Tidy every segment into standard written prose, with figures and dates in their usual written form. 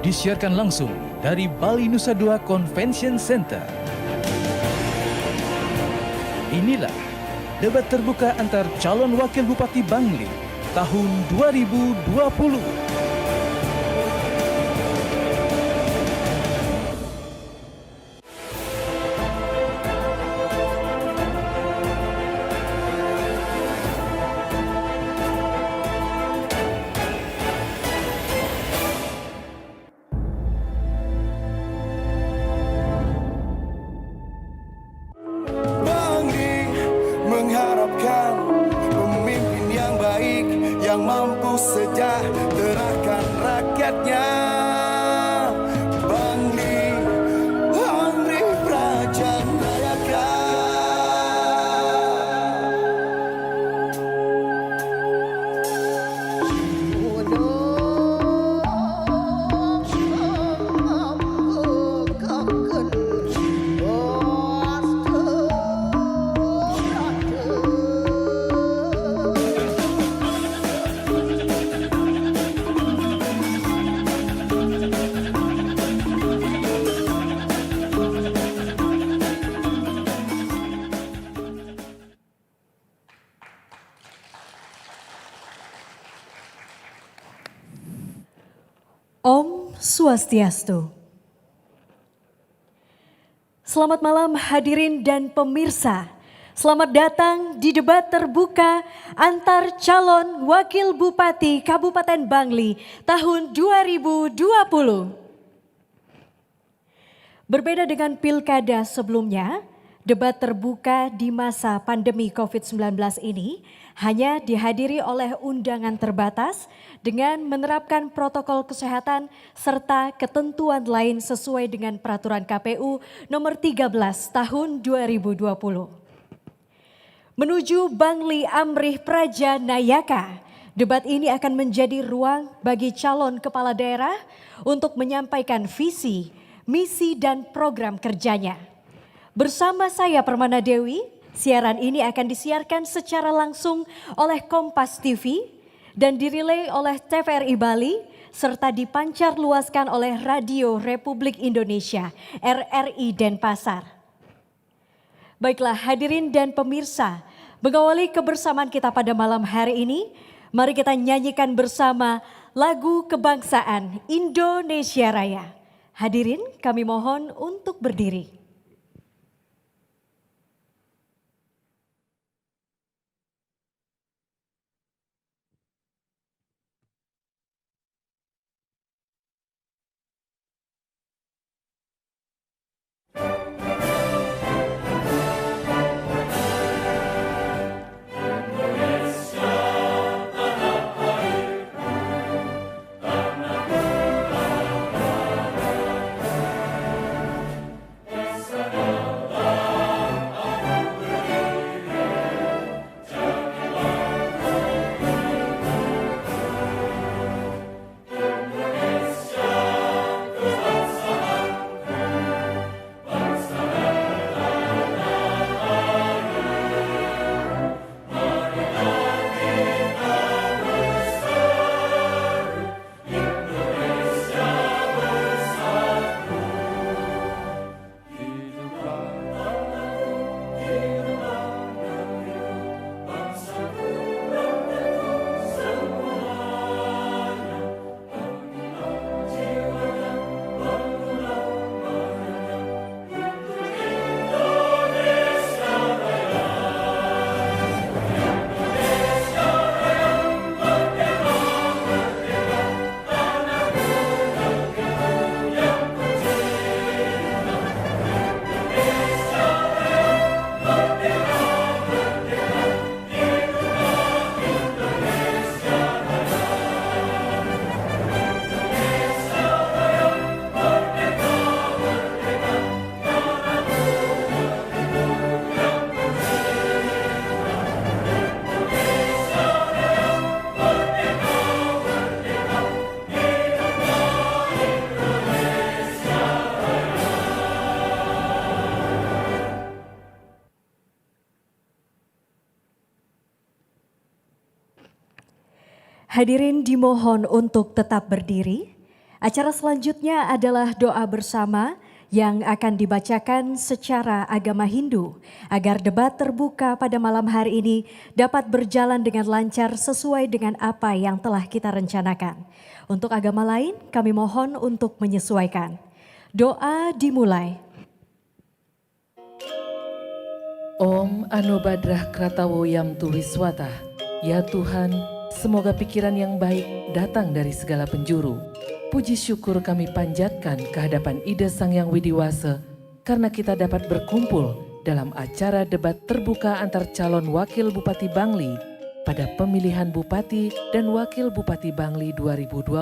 disiarkan langsung dari Bali Nusa Dua Convention Center. Inilah debat terbuka antar calon wakil Bupati Bangli tahun 2020. Pemimpin yang baik yang mampu sejahterakan rakyatnya. Bangli, Bangli Praja Nayaka. Om Swastiastu. Selamat malam hadirin dan pemirsa. Selamat datang di debat terbuka antar calon wakil Bupati Kabupaten Bangli tahun 2020. Berbeda dengan pilkada sebelumnya, debat terbuka di masa pandemi COVID-19 ini hanya dihadiri oleh undangan terbatas dengan menerapkan protokol kesehatan serta ketentuan lain sesuai dengan peraturan KPU nomor 13 tahun 2020. Menuju Bangli Amrih Praja Nayaka, debat ini akan menjadi ruang bagi calon kepala daerah untuk menyampaikan visi, misi dan program kerjanya. Bersama saya Permana Dewi, siaran ini akan disiarkan secara langsung oleh Kompas TV dan dirilai oleh TVRI Bali serta dipancar luaskan oleh Radio Republik Indonesia RRI Denpasar. Baiklah hadirin dan pemirsa, mengawali kebersamaan kita pada malam hari ini, mari kita nyanyikan bersama lagu kebangsaan Indonesia Raya. Hadirin kami mohon untuk berdiri. Hadirin dimohon untuk tetap berdiri. Acara selanjutnya adalah doa bersama yang akan dibacakan secara agama Hindu agar debat terbuka pada malam hari ini dapat berjalan dengan lancar sesuai dengan apa yang telah kita rencanakan. Untuk agama lain kami mohon untuk menyesuaikan. Doa dimulai. Om Anubadrah Kratawo Yam Tuwiswata. Ya Tuhan, semoga pikiran yang baik datang dari segala penjuru. Puji syukur kami panjatkan kehadapan Ida Sang Yang Widiwasa karena kita dapat berkumpul dalam acara debat terbuka antar calon wakil Bupati Bangli pada pemilihan Bupati dan Wakil Bupati Bangli 2020.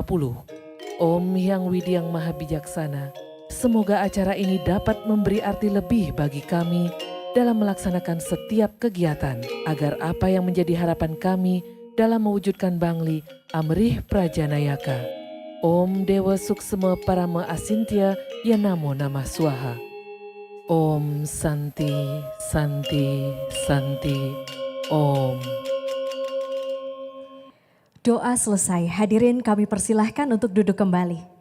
Om Hyang Widi yang Maha Bijaksana, semoga acara ini dapat memberi arti lebih bagi kami dalam melaksanakan setiap kegiatan agar apa yang menjadi harapan kami dalam mewujudkan Bangli Amrih Prajanayaka. Om Dewa Suksema Parama Asintya Ya Namo Namah Swaha. Om Santi Santi Santi Om. Doa selesai, hadirin kami persilahkan untuk duduk kembali.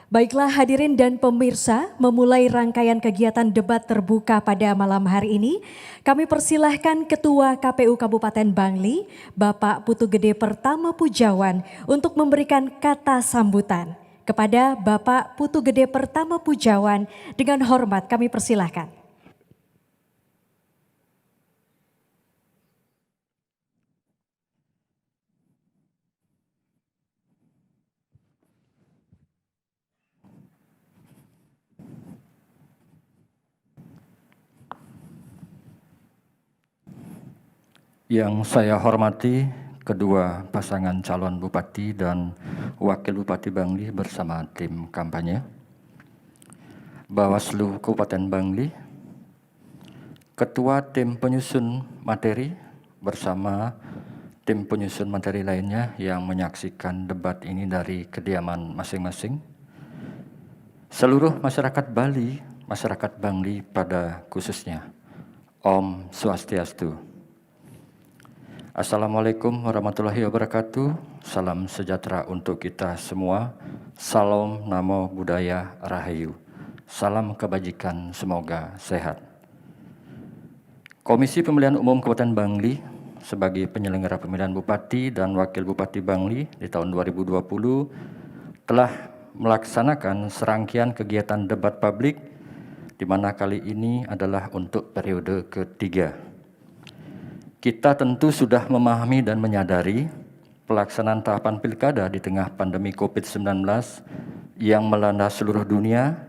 Baiklah hadirin dan pemirsa, memulai rangkaian kegiatan debat terbuka pada malam hari ini, kami persilahkan Ketua KPU Kabupaten Bangli, Bapak Putu Gede Pertama Pujawan untuk memberikan kata sambutan. Kepada Bapak Putu Gede Pertama Pujawan, dengan hormat kami persilahkan. Yang saya hormati kedua pasangan calon Bupati dan Wakil Bupati Bangli bersama tim kampanye, Bawaslu Kabupaten Bangli, Ketua Tim Penyusun Materi bersama tim penyusun materi lainnya yang menyaksikan debat ini dari kediaman masing-masing, seluruh masyarakat Bali, masyarakat Bangli pada khususnya, Om Swastiastu. Assalamualaikum warahmatullahi wabarakatuh. Salam sejahtera untuk kita semua. Salam Namo Buddhaya Rahayu. Salam kebajikan, semoga sehat. Komisi Pemilihan Umum Kabupaten Bangli sebagai penyelenggara pemilihan Bupati dan Wakil Bupati Bangli di tahun 2020 telah melaksanakan serangkaian kegiatan debat publik di mana kali ini adalah untuk periode ketiga. Kita tentu sudah memahami dan menyadari pelaksanaan tahapan pilkada di tengah pandemi COVID-19 yang melanda seluruh dunia,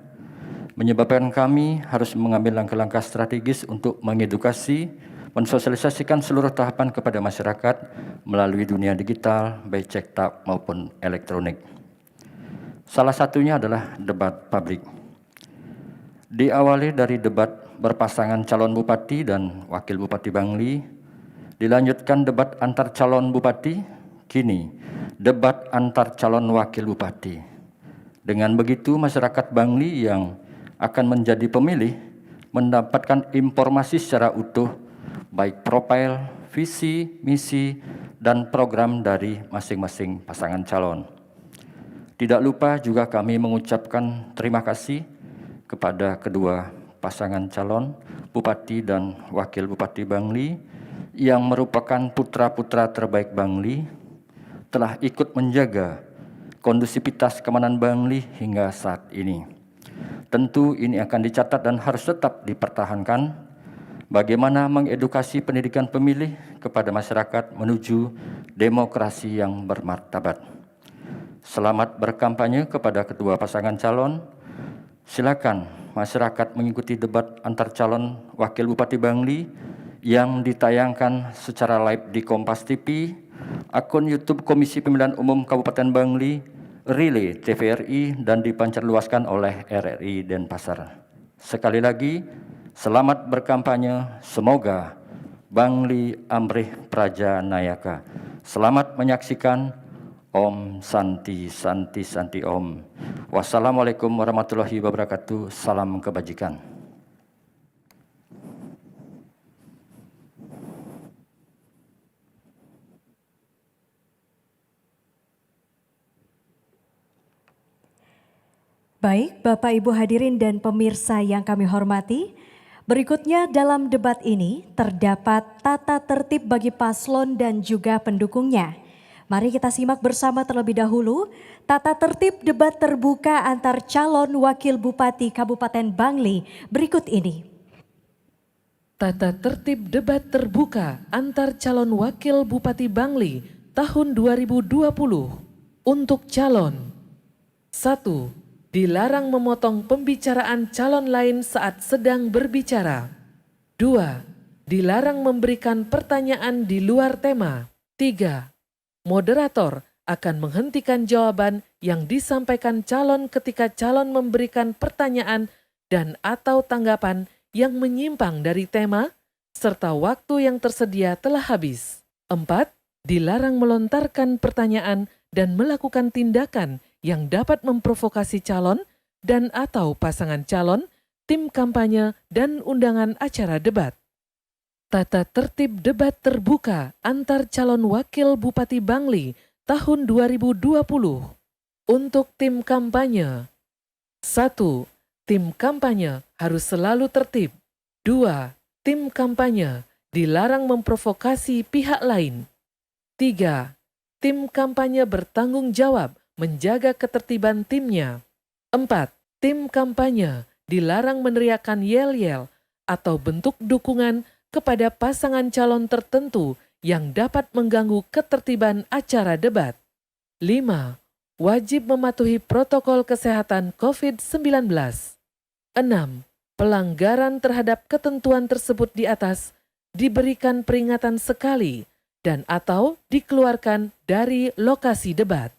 menyebabkan kami harus mengambil langkah-langkah strategis untuk mengedukasi, mensosialisasikan seluruh tahapan kepada masyarakat melalui dunia digital, baik cetak maupun elektronik. Salah satunya adalah debat publik. Diawali dari debat berpasangan calon bupati dan wakil bupati Bangli, dilanjutkan debat antar calon bupati, kini debat antar calon wakil bupati. Dengan begitu masyarakat Bangli yang akan menjadi pemilih mendapatkan informasi secara utuh, baik profil, visi, misi, dan program dari masing-masing pasangan calon. Tidak lupa juga kami mengucapkan terima kasih kepada kedua pasangan calon bupati dan wakil bupati Bangli yang merupakan putra-putra terbaik Bangli, telah ikut menjaga kondusivitas keamanan Bangli hingga saat ini. Tentu ini akan dicatat dan harus tetap dipertahankan bagaimana mengedukasi pendidikan pemilih kepada masyarakat menuju demokrasi yang bermartabat. Selamat berkampanye kepada kedua pasangan calon. Silakan masyarakat mengikuti debat antar calon wakil Bupati Bangli yang ditayangkan secara live di Kompas TV, akun YouTube Komisi Pemilihan Umum Kabupaten Bangli, Relay TVRI, dan dipancarluaskan oleh RRI Denpasar. Sekali lagi, selamat berkampanye, semoga Bangli Amrih Prajanayaka. Selamat menyaksikan. Om Santi Santi Santi Om. Wassalamualaikum warahmatullahi wabarakatuh. Salam kebajikan. Baik, Bapak Ibu hadirin dan pemirsa yang kami hormati, berikutnya dalam debat ini terdapat tata tertib bagi paslon dan juga pendukungnya. Mari kita simak bersama terlebih dahulu tata tertib debat terbuka antar calon wakil bupati Kabupaten Bangli berikut ini. Tata tertib debat terbuka antar calon wakil Bupati Bangli tahun 2020 untuk calon 1. Dilarang memotong pembicaraan calon lain saat sedang berbicara. 2. Dilarang memberikan pertanyaan di luar tema. 3. Moderator akan menghentikan jawaban yang disampaikan calon ketika calon memberikan pertanyaan dan atau tanggapan yang menyimpang dari tema, serta waktu yang tersedia telah habis. 4. Dilarang melontarkan pertanyaan dan melakukan tindakan yang dapat memprovokasi calon dan atau pasangan calon, tim kampanye, dan undangan acara debat. Tata tertib debat terbuka antar calon wakil Bupati Bangli tahun 2020 untuk tim kampanye. 1. Tim kampanye harus selalu tertib. 2. Tim kampanye dilarang memprovokasi pihak lain. 3. Tim kampanye bertanggung jawab menjaga ketertiban timnya. 4. Tim kampanye dilarang meneriakkan yel-yel atau bentuk dukungan kepada pasangan calon tertentu yang dapat mengganggu ketertiban acara debat. 5. Wajib mematuhi protokol kesehatan COVID-19. 6. Pelanggaran terhadap ketentuan tersebut di atas diberikan peringatan sekali dan atau dikeluarkan dari lokasi debat.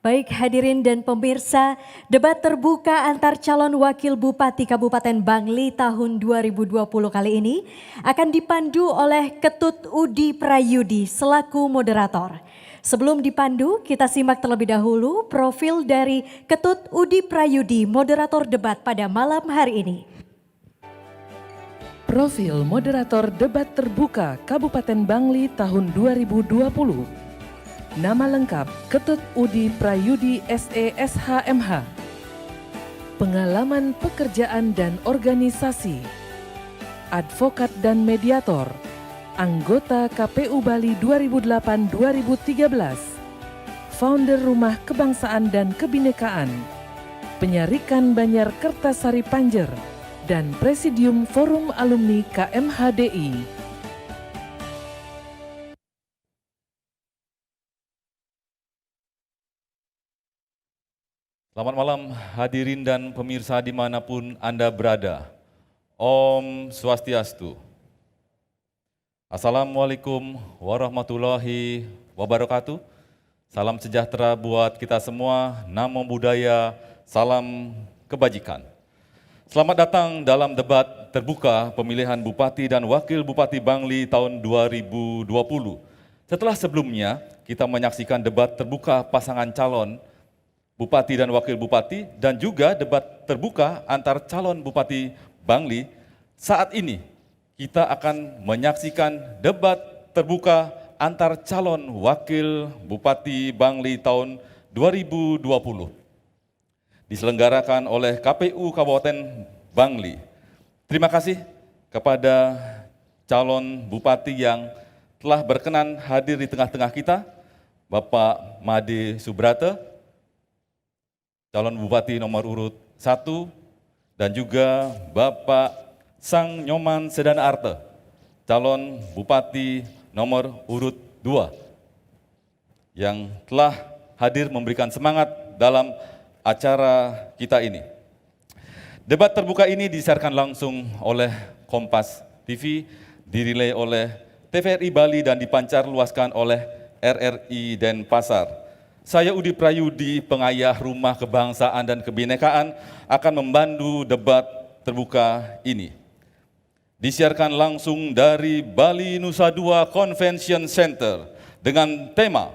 Baik hadirin dan pemirsa, debat terbuka antar calon wakil Bupati Kabupaten Bangli tahun 2020 kali ini akan dipandu oleh Ketut Udi Prayudi selaku moderator. Sebelum dipandu, kita simak terlebih dahulu profil dari Ketut Udi Prayudi, moderator debat pada malam hari ini. Profil moderator debat terbuka Kabupaten Bangli tahun 2020. Nama lengkap Ketut Udi Prayudi SE/SHMH. Pengalaman pekerjaan dan organisasi. Advokat dan mediator. Anggota KPU Bali 2008-2013. Founder Rumah Kebangsaan dan Kebinekaan. Penyarikan Banjar Kertasari Panjer dan Presidium Forum Alumni KMHDI. Selamat malam hadirin dan pemirsa dimanapun Anda berada. Om Swastiastu. Assalamualaikum warahmatullahi wabarakatuh. Salam sejahtera buat kita semua, namo buddhaya, salam kebajikan. Selamat datang dalam debat terbuka pemilihan Bupati dan Wakil Bupati Bangli tahun 2020. Setelah sebelumnya kita menyaksikan debat terbuka pasangan calon Bupati dan Wakil Bupati, dan juga debat terbuka antar calon Bupati Bangli. Saat ini kita akan menyaksikan debat terbuka antar calon Wakil Bupati Bangli tahun 2020. Diselenggarakan oleh KPU Kabupaten Bangli. Terima kasih kepada calon Bupati yang telah berkenan hadir di tengah-tengah kita, Bapak Made Subrata, calon Bupati nomor urut 1, dan juga Bapak Sang Nyoman Sedana Arte, calon Bupati nomor urut 2, yang telah hadir memberikan semangat dalam acara kita ini. Debat terbuka ini disiarkan langsung oleh Kompas TV, dirilai oleh TVRI Bali dan dipancar luaskan oleh RRI Denpasar. Saya Udi Prayudi, pengayah Rumah Kebangsaan dan Kebinekaan, akan membantu debat terbuka ini. Disiarkan langsung dari Bali Nusa Dua Convention Center dengan tema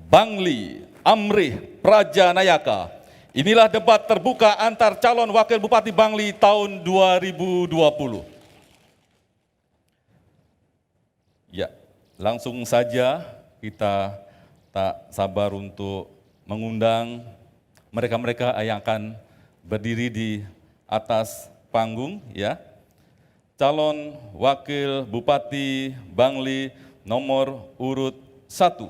Bangli Amrih Prajanayaka. Inilah debat terbuka antar calon Wakil Bupati Bangli tahun 2020. Ya, langsung saja kita tak sabar untuk mengundang mereka-mereka yang akan berdiri di atas panggung, ya. Calon Wakil Bupati Bangli nomor urut 1,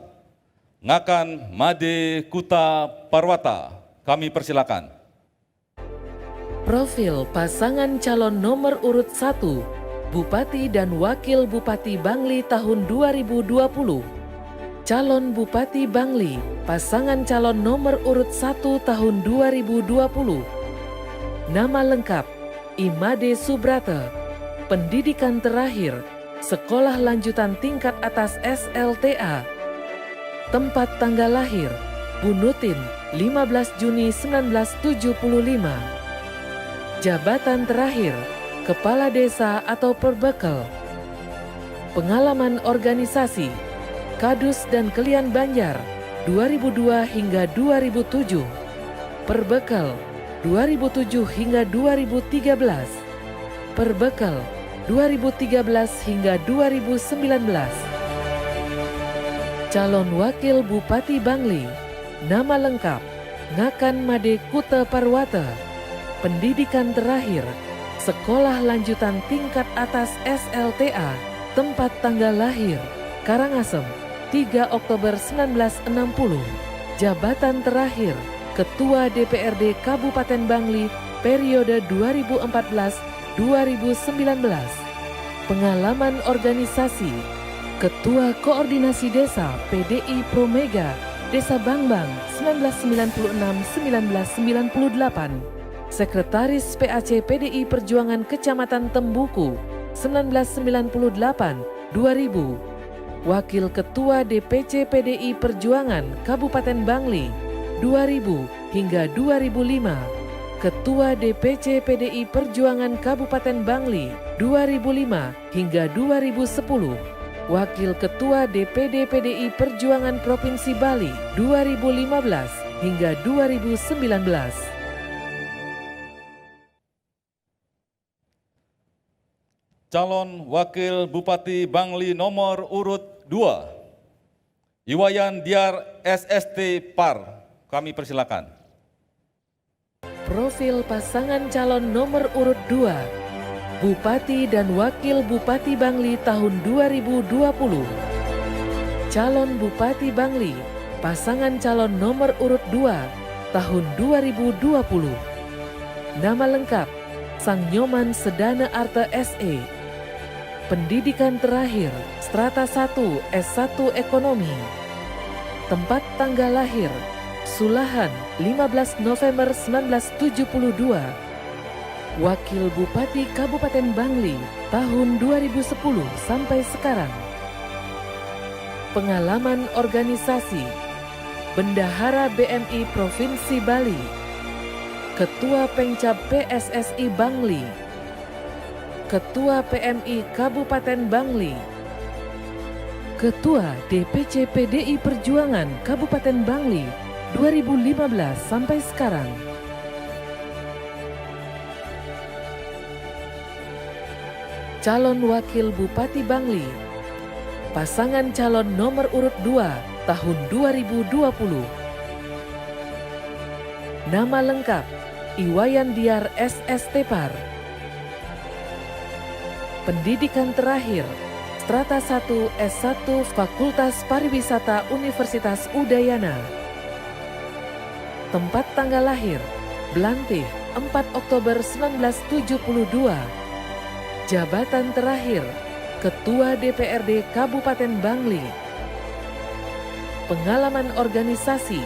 Ngakan Made Kuta Parwata. Kami persilakan. Profil pasangan calon nomor urut 1, Bupati dan Wakil Bupati Bangli tahun 2020. Calon Bupati Bangli, pasangan calon nomor urut 1 tahun 2020. Nama lengkap, Imade Subrata. Pendidikan terakhir, Sekolah Lanjutan Tingkat Atas SLTA. Tempat tanggal lahir, Bunutin, 15 Juni 1975. Jabatan terakhir, Kepala Desa atau Perbekal. Pengalaman organisasi, Kadus dan Kelian Banjar, 2002 hingga 2007. Perbekal, 2007 hingga 2013. Perbekal, 2013 hingga 2019. Calon Wakil Bupati Bangli, nama lengkap, Ngakan Made Kuta Parwata. Pendidikan terakhir, Sekolah Lanjutan Tingkat Atas SLTA. Tempat tanggal lahir, Karangasem, 3 Oktober 1960. Jabatan terakhir, Ketua DPRD Kabupaten Bangli periode 2014-2019. Pengalaman organisasi, Ketua Koordinasi Desa PDI Promega, Desa Bangbang 1996-1998. Sekretaris PAC PDI Perjuangan Kecamatan Tembuku 1998-2000. Wakil Ketua DPC PDI Perjuangan Kabupaten Bangli 2000 hingga 2005. Ketua DPC PDI Perjuangan Kabupaten Bangli 2005 hingga 2010. Wakil Ketua DPD PDI Perjuangan Provinsi Bali 2015 hingga 2019. Calon Wakil Bupati Bangli nomor urut 2, Iwayan Diar SST Par. Kami persilakan. Profil pasangan calon nomor urut 2, Bupati dan Wakil Bupati Bangli tahun 2020. Calon Bupati Bangli, pasangan calon nomor urut 2 tahun 2020. Nama lengkap, Sangnyoman Sedana Arta SE. Pendidikan terakhir, Strata 1 S1 Ekonomi. Tempat tanggal lahir, Sulahan, 15 November 1972. Wakil Bupati Kabupaten Bangli tahun 2010 sampai sekarang. Pengalaman organisasi, Bendahara BMI Provinsi Bali, Ketua Pengcap PSSI Bangli, Ketua PMI Kabupaten Bangli, Ketua DPC PDI Perjuangan Kabupaten Bangli 2015 sampai sekarang. Calon Wakil Bupati Bangli, pasangan calon nomor urut 2 tahun 2020. Nama lengkap, Iwayan Diar SST Par. Pendidikan terakhir, Strata 1 S1 Fakultas Pariwisata Universitas Udayana. Tempat tanggal lahir, Belantih, 4 Oktober 1972. Jabatan terakhir, Ketua DPRD Kabupaten Bangli. Pengalaman organisasi,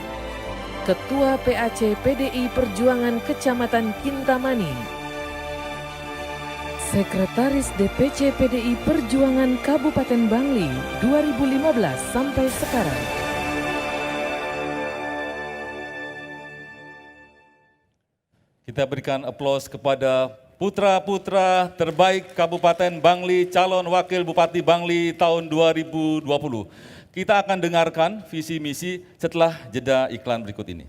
Ketua PAC PDI Perjuangan Kecamatan Kintamani. Sekretaris DPC PDI Perjuangan Kabupaten Bangli 2015 sampai sekarang. Kita berikan aplaus kepada putra-putra terbaik Kabupaten Bangli, calon Wakil Bupati Bangli tahun 2020. Kita akan dengarkan visi misi setelah jeda iklan berikut ini.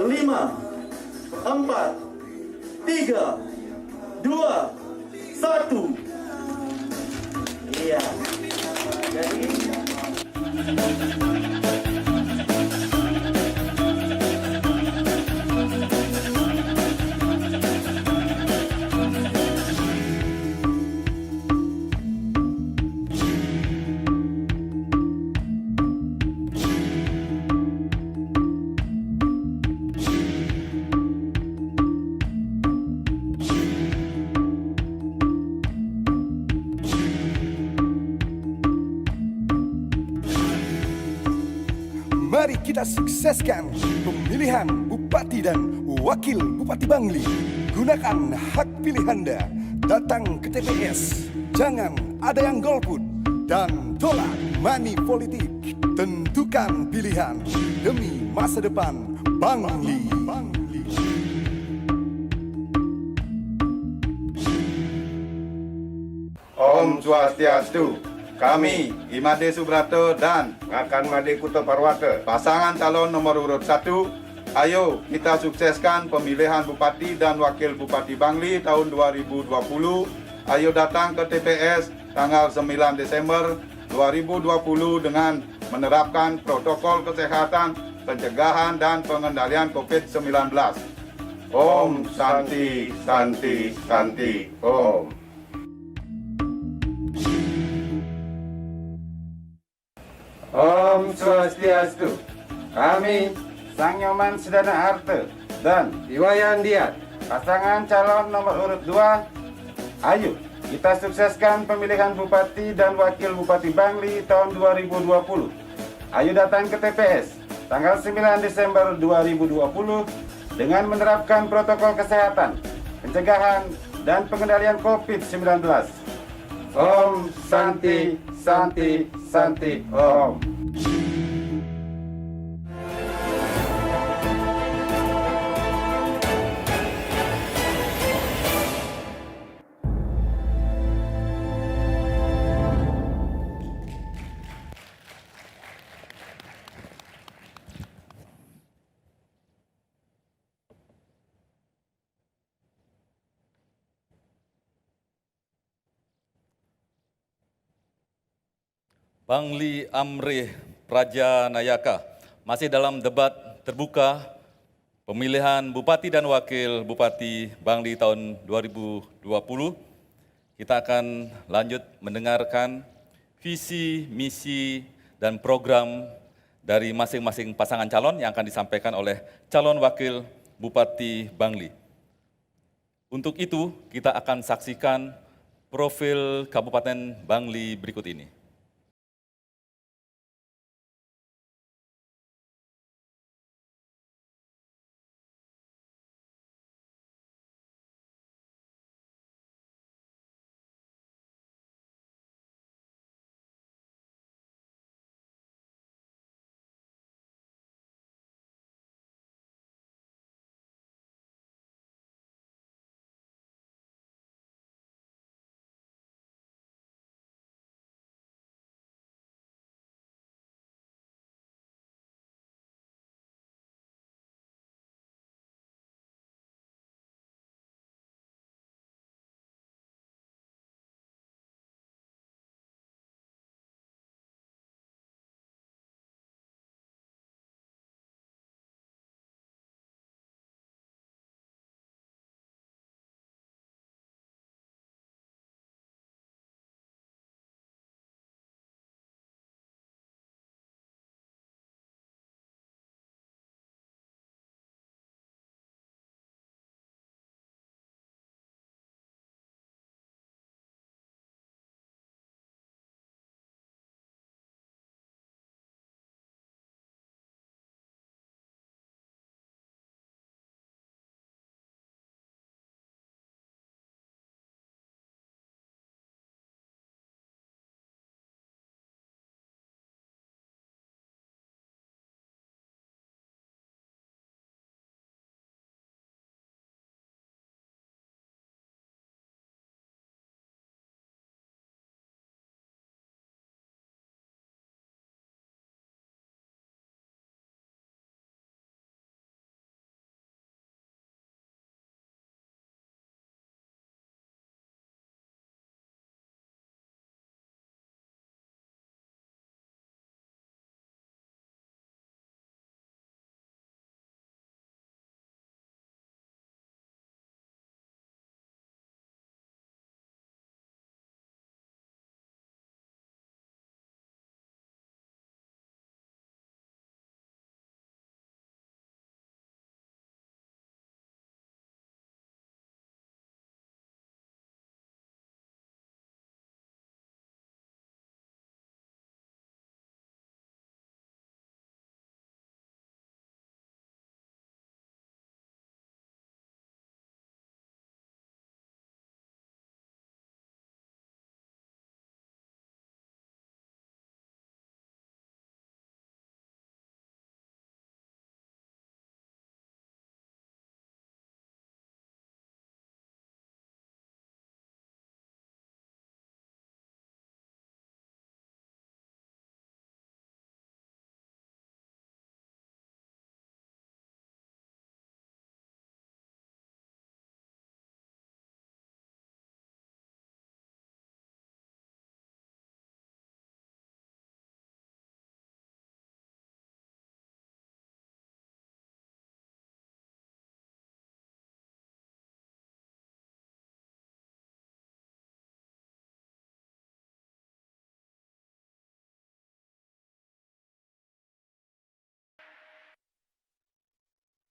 5, 4, 3, 2, 1. Iya. Jadi mari kita sukseskan pemilihan Bupati dan Wakil Bupati Bangli. Gunakan hak pilih Anda, datang ke TPS, jangan ada yang golput, dan tolak money politik. Tentukan pilihan demi masa depan Bangli. Om Swastiastu. Kami, Imade Subrata dan Ngakan Made Kuto Parwata, pasangan calon nomor urut 1, ayo kita sukseskan pemilihan Bupati dan Wakil Bupati Bangli tahun 2020. Ayo datang ke TPS tanggal 9 Desember 2020 dengan menerapkan protokol kesehatan, pencegahan dan pengendalian COVID-19. Om Santi, Santi, Santi, Om. Om Swastiastu. Kami, Sang Nyoman Sedana Harta dan Iwayan Diat, pasangan calon nomor urut 2, ayo kita sukseskan pemilihan Bupati dan Wakil Bupati Bangli tahun 2020. Ayo datang ke TPS tanggal 9 Desember 2020 dengan menerapkan protokol kesehatan, pencegahan dan pengendalian COVID-19. Om Santi, Santi, Santi, Om. Bangli Amrih Praja Nayaka masih dalam debat terbuka pemilihan Bupati dan Wakil Bupati Bangli tahun 2020. Kita akan lanjut mendengarkan visi, misi, dan program dari masing-masing pasangan calon yang akan disampaikan oleh calon Wakil Bupati Bangli. Untuk itu, kita akan saksikan profil Kabupaten Bangli berikut ini.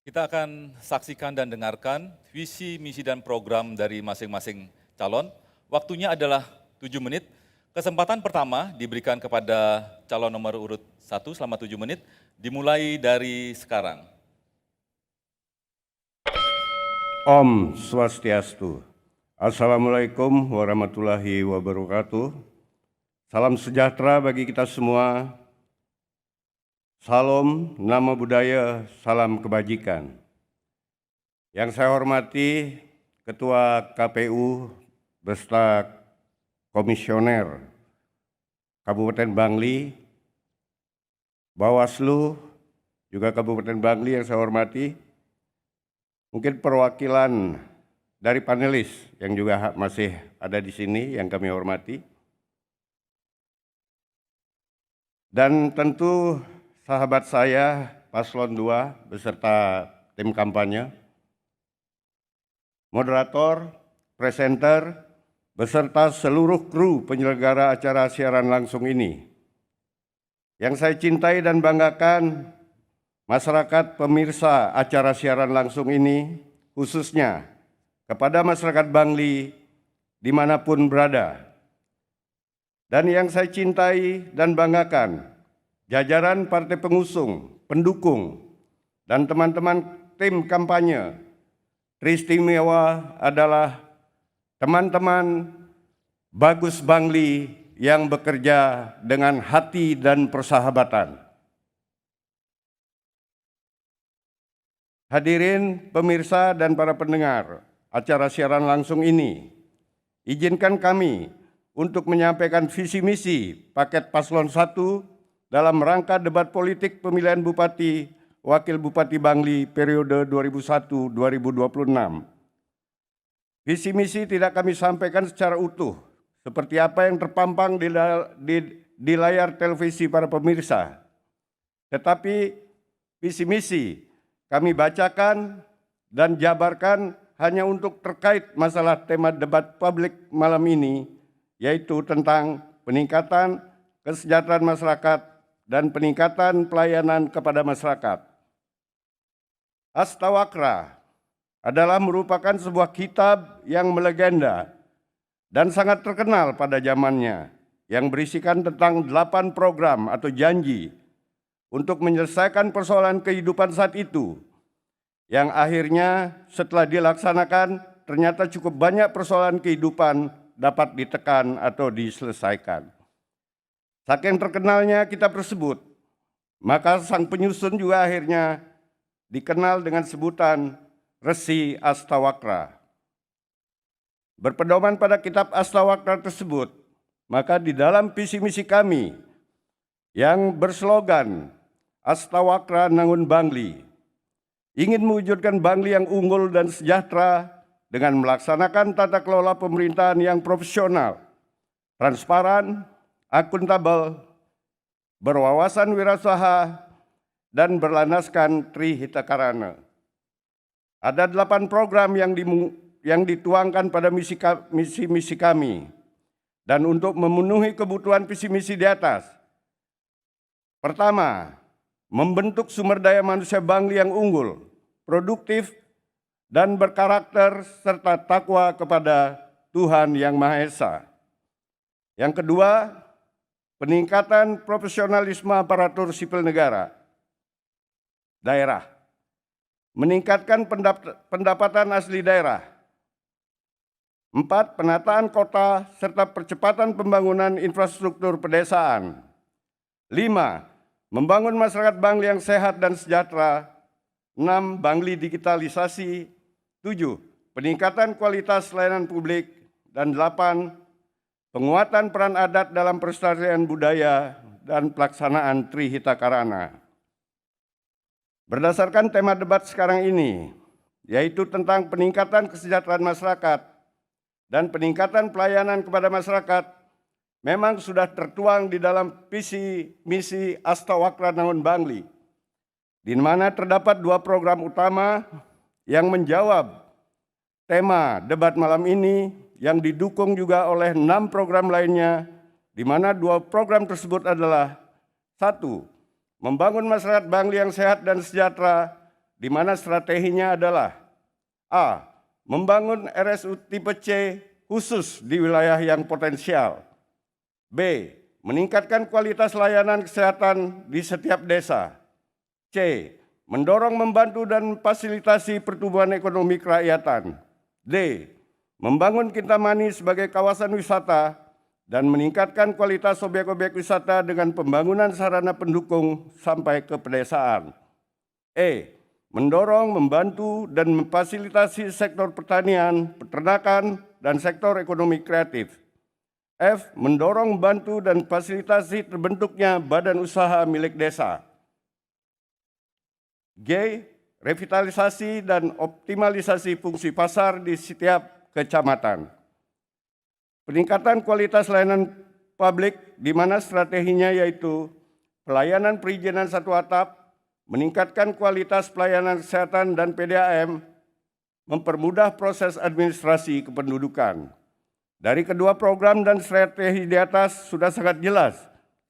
Kita akan saksikan dan dengarkan visi, misi, dan program dari masing-masing calon. Waktunya adalah 7 menit. Kesempatan pertama diberikan kepada calon nomor urut 1 selama 7 menit, dimulai dari sekarang. Om Swastiastu. Assalamualaikum warahmatullahi wabarakatuh. Salam sejahtera bagi kita semua. Salam, nama budaya, salam kebajikan. Yang saya hormati Ketua KPU beserta Komisioner Kabupaten Bangli, Bawaslu, juga Kabupaten Bangli yang saya hormati, mungkin perwakilan dari panelis yang juga masih ada di sini yang kami hormati, dan tentu sahabat saya Paslon 2 beserta tim kampanye, moderator, presenter, beserta seluruh kru penyelenggara acara siaran langsung ini. Yang saya cintai dan banggakan, masyarakat pemirsa acara siaran langsung ini, khususnya kepada masyarakat Bangli dimanapun berada. Dan yang saya cintai dan banggakan, jajaran partai pengusung, pendukung, dan teman-teman tim kampanye. Teristimewa adalah teman-teman Bagus Bangli yang bekerja dengan hati dan persahabatan. Hadirin pemirsa dan para pendengar acara siaran langsung ini, izinkan kami untuk menyampaikan visi misi paket Paslon 1 dalam rangka debat politik pemilihan Bupati, Wakil Bupati Bangli periode 2001-2026. Visi misi tidak kami sampaikan secara utuh, seperti apa yang terpampang di layar televisi para pemirsa. Tetapi visi misi kami bacakan dan jabarkan hanya untuk terkait masalah tema debat publik malam ini, yaitu tentang peningkatan kesejahteraan masyarakat dan peningkatan pelayanan kepada masyarakat. Astawakra adalah merupakan sebuah kitab yang melegenda dan sangat terkenal pada zamannya, yang berisikan tentang 8 program atau janji untuk menyelesaikan persoalan kehidupan saat itu, yang akhirnya setelah dilaksanakan ternyata cukup banyak persoalan kehidupan dapat ditekan atau diselesaikan. Saking terkenalnya kitab tersebut, maka sang penyusun juga akhirnya dikenal dengan sebutan Resi Astawakra. Berpedoman pada kitab Astawakra tersebut, maka di dalam visi misi kami yang berslogan Astawakra Nangun Bangli, ingin mewujudkan Bangli yang unggul dan sejahtera dengan melaksanakan tata kelola pemerintahan yang profesional, transparan, akuntabel, berwawasan wirausaha, dan berlandaskan Trihita Karana. Ada 8 program yang dituangkan pada misi kami, dan untuk memenuhi kebutuhan visi misi di atas. Pertama, membentuk sumber daya manusia Bangli yang unggul, produktif, dan berkarakter serta takwa kepada Tuhan Yang Maha Esa. Yang kedua, peningkatan profesionalisme aparatur sipil negara, daerah, meningkatkan pendapatan asli daerah. 4, penataan kota serta percepatan pembangunan infrastruktur pedesaan. 5, membangun masyarakat Bangli yang sehat dan sejahtera. 6, Bangli digitalisasi. 7, peningkatan kualitas layanan publik. Dan 8, penguatan peran adat dalam pelestarian budaya dan pelaksanaan Trihita Karana. Berdasarkan tema debat sekarang ini, yaitu tentang peningkatan kesejahteraan masyarakat dan peningkatan pelayanan kepada masyarakat, memang sudah tertuang di dalam visi misi Astawakra Nangun Bangli, di mana terdapat 2 program utama yang menjawab tema debat malam ini, yang didukung juga oleh 6 program lainnya, di mana 2 program tersebut adalah 1, membangun masyarakat Bangli yang sehat dan sejahtera di mana strateginya adalah A. Membangun RSU tipe C khusus di wilayah yang potensial. B. Meningkatkan kualitas layanan kesehatan di setiap desa. C. Mendorong, membantu, dan fasilitasi pertumbuhan ekonomi kerakyatan. D. Membangun Kintamani sebagai kawasan wisata dan meningkatkan kualitas objek-objek wisata dengan pembangunan sarana pendukung sampai ke pedesaan. E. Mendorong, membantu, dan memfasilitasi sektor pertanian, peternakan, dan sektor ekonomi kreatif. F. Mendorong, membantu, dan fasilitasi terbentuknya badan usaha milik desa. G. Revitalisasi dan optimalisasi fungsi pasar di setiap kecamatan. Peningkatan kualitas layanan publik di mana strateginya yaitu pelayanan perizinan satu atap, meningkatkan kualitas pelayanan kesehatan dan PDAM, mempermudah proses administrasi kependudukan. Dari kedua program dan strategi di atas sudah sangat jelas,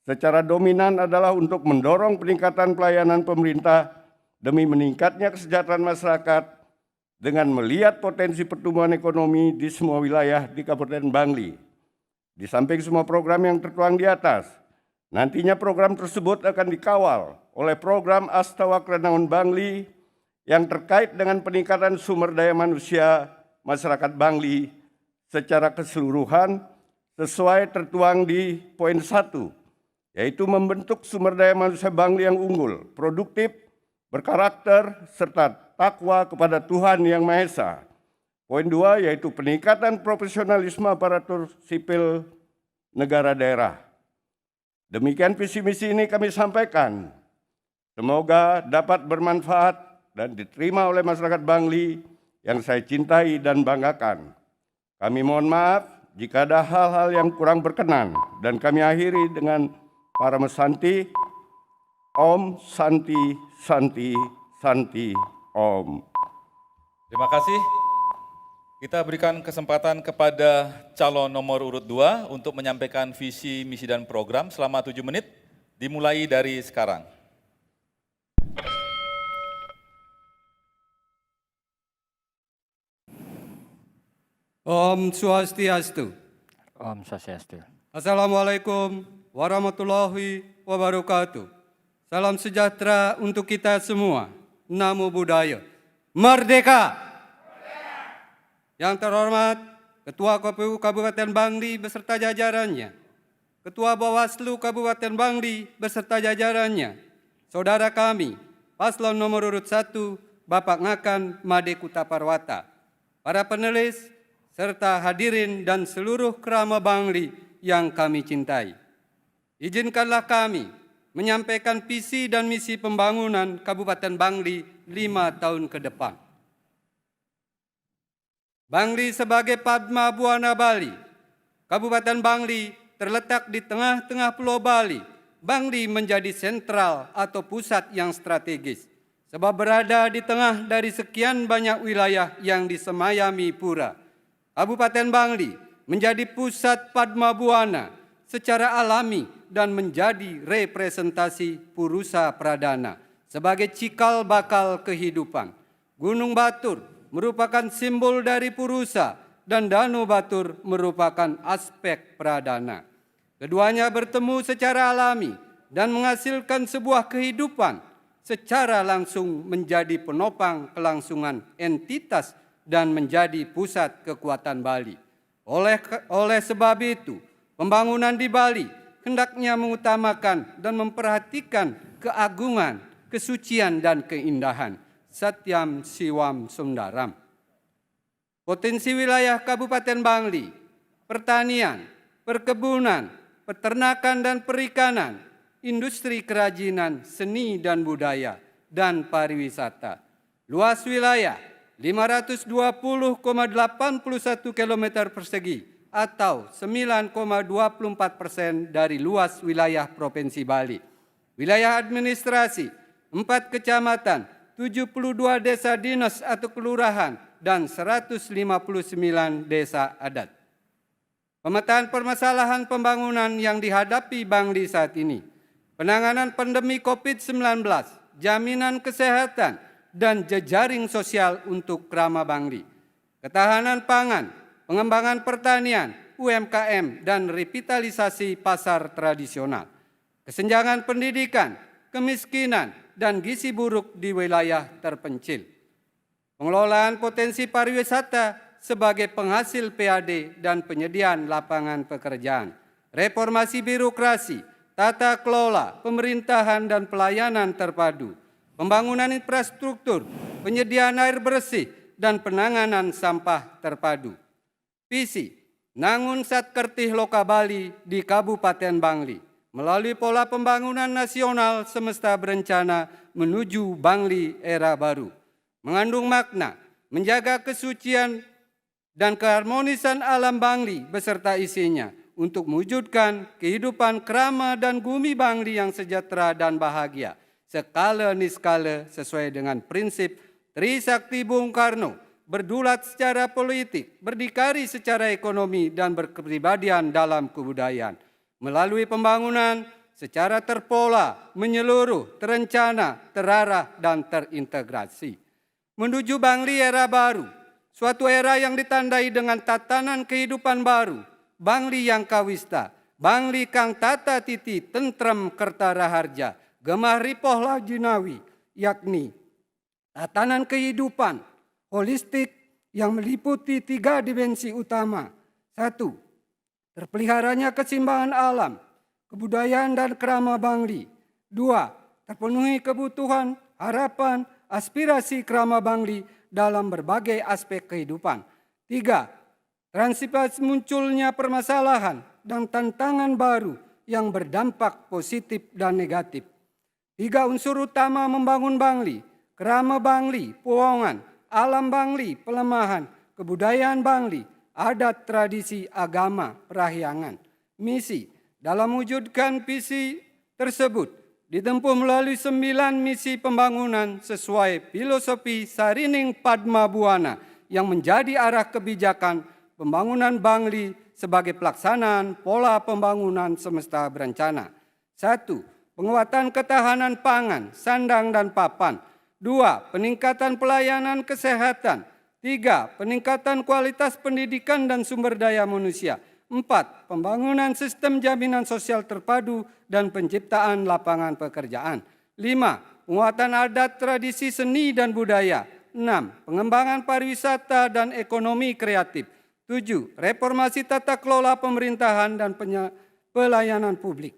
secara dominan adalah untuk mendorong peningkatan pelayanan pemerintah demi meningkatnya kesejahteraan masyarakat dengan melihat potensi pertumbuhan ekonomi di semua wilayah di Kabupaten Bangli. Di samping semua program yang tertuang di atas, nantinya program tersebut akan dikawal oleh program Astawakranangun Bangli yang terkait dengan peningkatan sumber daya manusia masyarakat Bangli secara keseluruhan sesuai tertuang di poin 1, yaitu membentuk sumber daya manusia Bangli yang unggul, produktif, berkarakter, serta takwa kepada Tuhan Yang Maha Esa. Poin 2 yaitu peningkatan profesionalisme aparatur sipil negara daerah. Demikian visi misi ini kami sampaikan. Semoga dapat bermanfaat dan diterima oleh masyarakat Bangli yang saya cintai dan banggakan. Kami mohon maaf jika ada hal-hal yang kurang berkenan dan kami akhiri dengan para mesanti. Om Santi Santi Santi Om. Terima kasih. Kita berikan kesempatan kepada calon nomor urut 2 untuk menyampaikan visi, misi, dan program selama 7 menit, dimulai dari sekarang. Om Swastiastu. Om Swastiastu. Assalamualaikum warahmatullahi wabarakatuh. Salam sejahtera untuk kita semua. Namo Buddhaya. Merdeka! Yang terhormat Ketua KPU Kabupaten Bangli beserta jajarannya, Ketua Bawaslu Kabupaten Bangli beserta jajarannya, saudara kami, paslon nomor urut 1, Bapak Ngakan Made Kutaparwata, para penulis, serta hadirin dan seluruh kerama Bangli yang kami cintai. Izinkanlah kami menyampaikan visi dan misi pembangunan Kabupaten Bangli 5 tahun ke depan. Bangli sebagai Padma Buana Bali, Kabupaten Bangli terletak di tengah-tengah Pulau Bali. Bangli menjadi sentral atau pusat yang strategis, sebab berada di tengah dari sekian banyak wilayah yang disemayami pura. Kabupaten Bangli menjadi pusat Padma Buana secara alami dan menjadi representasi Purusa Pradana sebagai cikal bakal kehidupan. Gunung Batur merupakan simbol dari Purusa dan Danau Batur merupakan aspek Pradana. Keduanya bertemu secara alami dan menghasilkan sebuah kehidupan secara langsung menjadi penopang kelangsungan entitas dan menjadi pusat kekuatan Bali. Oleh sebab itu, pembangunan di Bali hendaknya mengutamakan dan memperhatikan keagungan, kesucian, dan keindahan. Satyam Siwam Sundaram. Potensi wilayah Kabupaten Bangli, pertanian, perkebunan, peternakan dan perikanan, industri kerajinan, seni dan budaya, dan pariwisata. Luas wilayah 520,81 km persegi atau 9,24% dari luas wilayah Provinsi Bali. Wilayah administrasi 4 kecamatan, 72 desa dinas atau kelurahan, dan 159 desa adat. Pemetaan permasalahan pembangunan yang dihadapi Bangli saat ini, penanganan pandemi COVID-19, jaminan kesehatan, dan jejaring sosial untuk Krama Bangli. Ketahanan pangan, pengembangan pertanian, UMKM, dan revitalisasi pasar tradisional. Kesenjangan pendidikan, kemiskinan, dan gizi buruk di wilayah terpencil. Pengelolaan potensi pariwisata sebagai penghasil PAD dan penyediaan lapangan pekerjaan. Reformasi birokrasi, tata kelola, pemerintahan dan pelayanan terpadu. Pembangunan infrastruktur, penyediaan air bersih, dan penanganan sampah terpadu. Visi, Nangun Satkertih Loka Bali di Kabupaten Bangli, melalui pola pembangunan nasional semesta berencana menuju Bangli era baru. Mengandung makna, menjaga kesucian dan keharmonisan alam Bangli beserta isinya untuk mewujudkan kehidupan krama dan bumi Bangli yang sejahtera dan bahagia, skala niskala sesuai dengan prinsip Trisakti Bung Karno, berdulat secara politik, berdikari secara ekonomi, dan berkepribadian dalam kebudayaan. Melalui pembangunan secara terpola, menyeluruh, terencana, terarah, dan terintegrasi. Menuju Bangli era baru, suatu era yang ditandai dengan tatanan kehidupan baru, Bangli yang kawista, Bangli kang tata titi tentrem kertara harja, gemah ripoh lajinawi, yakni tatanan kehidupan holistik yang meliputi 3 dimensi utama. 1. Terpeliharanya keseimbangan alam, kebudayaan dan krama Bangli. 2. Terpenuhi kebutuhan, harapan, aspirasi krama Bangli dalam berbagai aspek kehidupan. 3. Transipasi munculnya permasalahan dan tantangan baru yang berdampak positif dan negatif. 3 unsur utama membangun Bangli: krama Bangli, Puongan; alam Bangli, pelemahan; kebudayaan Bangli, adat, tradisi, agama, perahyangan. Misi dalam mewujudkan visi tersebut ditempuh melalui 9 misi pembangunan sesuai filosofi Sarining Padma Buana yang menjadi arah kebijakan pembangunan Bangli sebagai pelaksanaan pola pembangunan semesta berencana. 1. Penguatan ketahanan pangan, sandang dan papan. 2. Peningkatan pelayanan kesehatan. 3. Peningkatan kualitas pendidikan dan sumber daya manusia. 4. Pembangunan sistem jaminan sosial terpadu dan penciptaan lapangan pekerjaan. 5. Penguatan adat, tradisi, seni dan budaya. 6. Pengembangan pariwisata dan ekonomi kreatif. 7. Reformasi tata kelola pemerintahan dan pelayanan publik.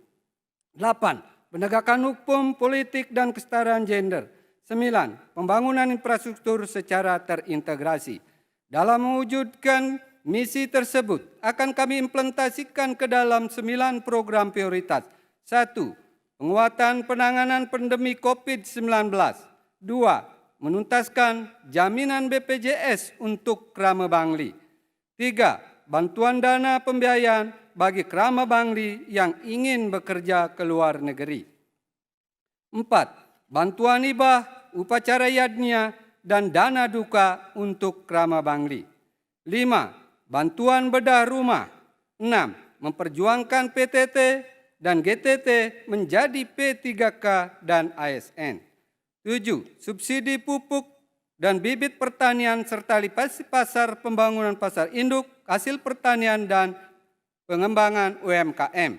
8. Penegakan hukum, politik, dan kesetaraan gender. 9. Pembangunan infrastruktur secara terintegrasi. Dalam mewujudkan misi tersebut akan kami implementasikan ke dalam 9 program prioritas. 1. Penguatan penanganan pandemi COVID-19. 2. Menuntaskan jaminan BPJS untuk krama Bangli. 3. Bantuan dana pembiayaan bagi krama Bangli yang ingin bekerja ke luar negeri. 4. Bantuan hibah, upacara yadnya, dan dana duka untuk krama Bangli. 5. Bantuan bedah rumah. 6. Memperjuangkan PTT dan GTT menjadi P3K dan ASN. 7. Subsidi pupuk dan bibit pertanian serta lipasi pasar, pembangunan pasar induk, hasil pertanian, dan pengembangan UMKM.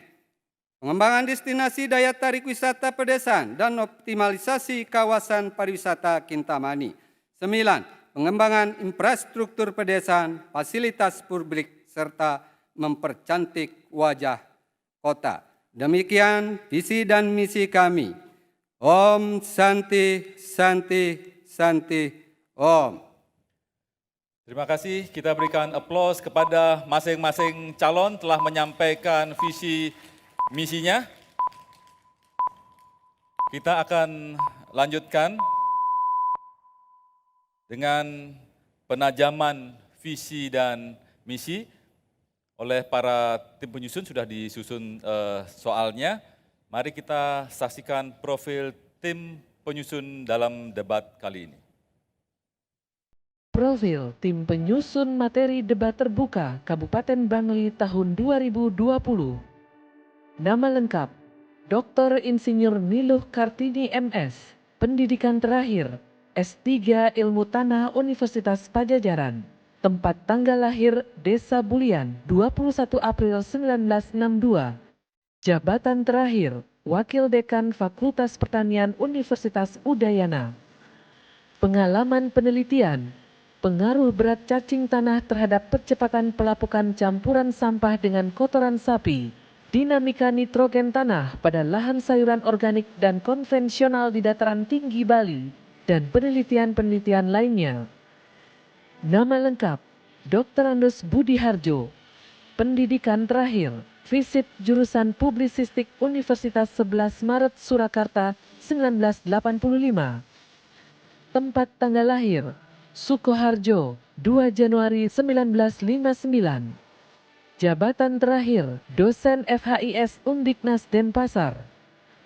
Pengembangan destinasi daya tarik wisata pedesaan dan optimalisasi kawasan pariwisata Kintamani. 9. Pengembangan infrastruktur pedesaan, fasilitas publik, serta mempercantik wajah kota. Demikian visi dan misi kami. Om Santi Santi Santi Om. Terima kasih, kita berikan aplaus kepada masing-masing calon telah menyampaikan visi misinya. Kita akan lanjutkan dengan penajaman visi dan misi oleh para tim penyusun. Sudah disusun soalnya. Mari kita saksikan profil tim penyusun dalam debat kali ini. Profil tim penyusun materi debat terbuka Kabupaten Bangli tahun 2020. Nama lengkap: Dr. Insinyur Niluh Kartini MS, pendidikan terakhir S3 Ilmu Tanah Universitas Pajajaran. Tempat tanggal lahir Desa Bulian 21 April 1962. Jabatan terakhir Wakil Dekan Fakultas Pertanian Universitas Udayana. Pengalaman penelitian, pengaruh berat cacing tanah terhadap percepatan pelapukan campuran sampah dengan kotoran sapi, dinamika nitrogen tanah pada lahan sayuran organik dan konvensional di dataran tinggi Bali, dan penelitian-penelitian lainnya. Nama lengkap, Dr. Andes Budi Harjo. Pendidikan terakhir, Visip jurusan Publisistik Universitas 11 Maret Surakarta 1985. Tempat tanggal lahir, Sukoharjo, 2 Januari 1959. Jabatan terakhir, dosen FHIS Undiknas Denpasar.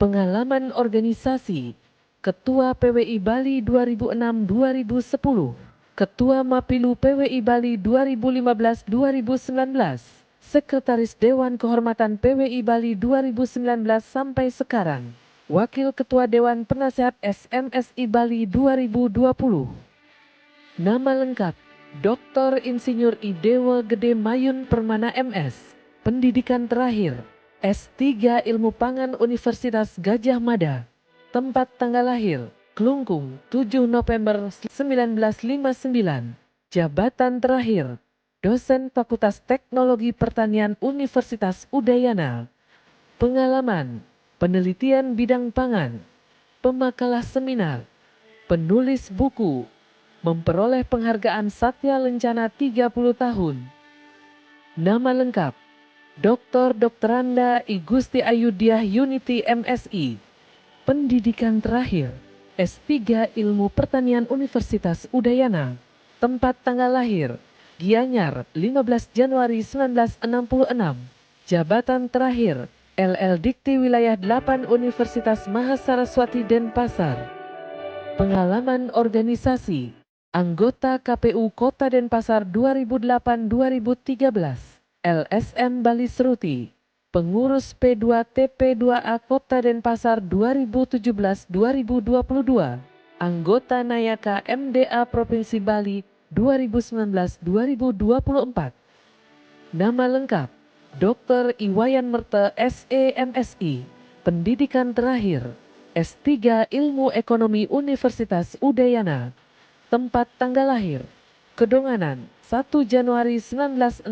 Pengalaman organisasi, Ketua PWI Bali 2006-2010, Ketua Mapilu PWI Bali 2015-2019, Sekretaris Dewan Kehormatan PWI Bali 2019 sampai sekarang, Wakil Ketua Dewan Penasehat SMSI Bali 2020. Nama lengkap, Dr. Insinyur Idewo Gede Mayun Permana MS. Pendidikan terakhir, S3 Ilmu Pangan Universitas Gadjah Mada. Tempat tanggal lahir, Klungkung, 7 November 1959. Jabatan terakhir, dosen Fakultas Teknologi Pertanian Universitas Udayana. Pengalaman, penelitian bidang pangan, pemakalah seminar, penulis buku, memperoleh penghargaan Satya Lencana 30 tahun. Nama lengkap, Dr. Anda I Gusti Ayudiah Unity MSI. Pendidikan terakhir, S3 Ilmu Pertanian Universitas Udayana. Tempat tanggal lahir, Gianyar, 15 Januari 1966. Jabatan terakhir, LL Dikti Wilayah 8 Universitas Mahasaraswati Denpasar. Pengalaman organisasi, anggota KPU Kota Denpasar 2008-2013, LSM Bali Seruti. Pengurus P2 TP2A Kota Denpasar 2017-2022, anggota Nayaka MDA Provinsi Bali 2019-2024. Nama lengkap, Dr. Iwayan Merte SEMSI. Pendidikan terakhir, S3 Ilmu Ekonomi Universitas Udayana. Tempat tanggal lahir, Kedonganan, 1 Januari 1963.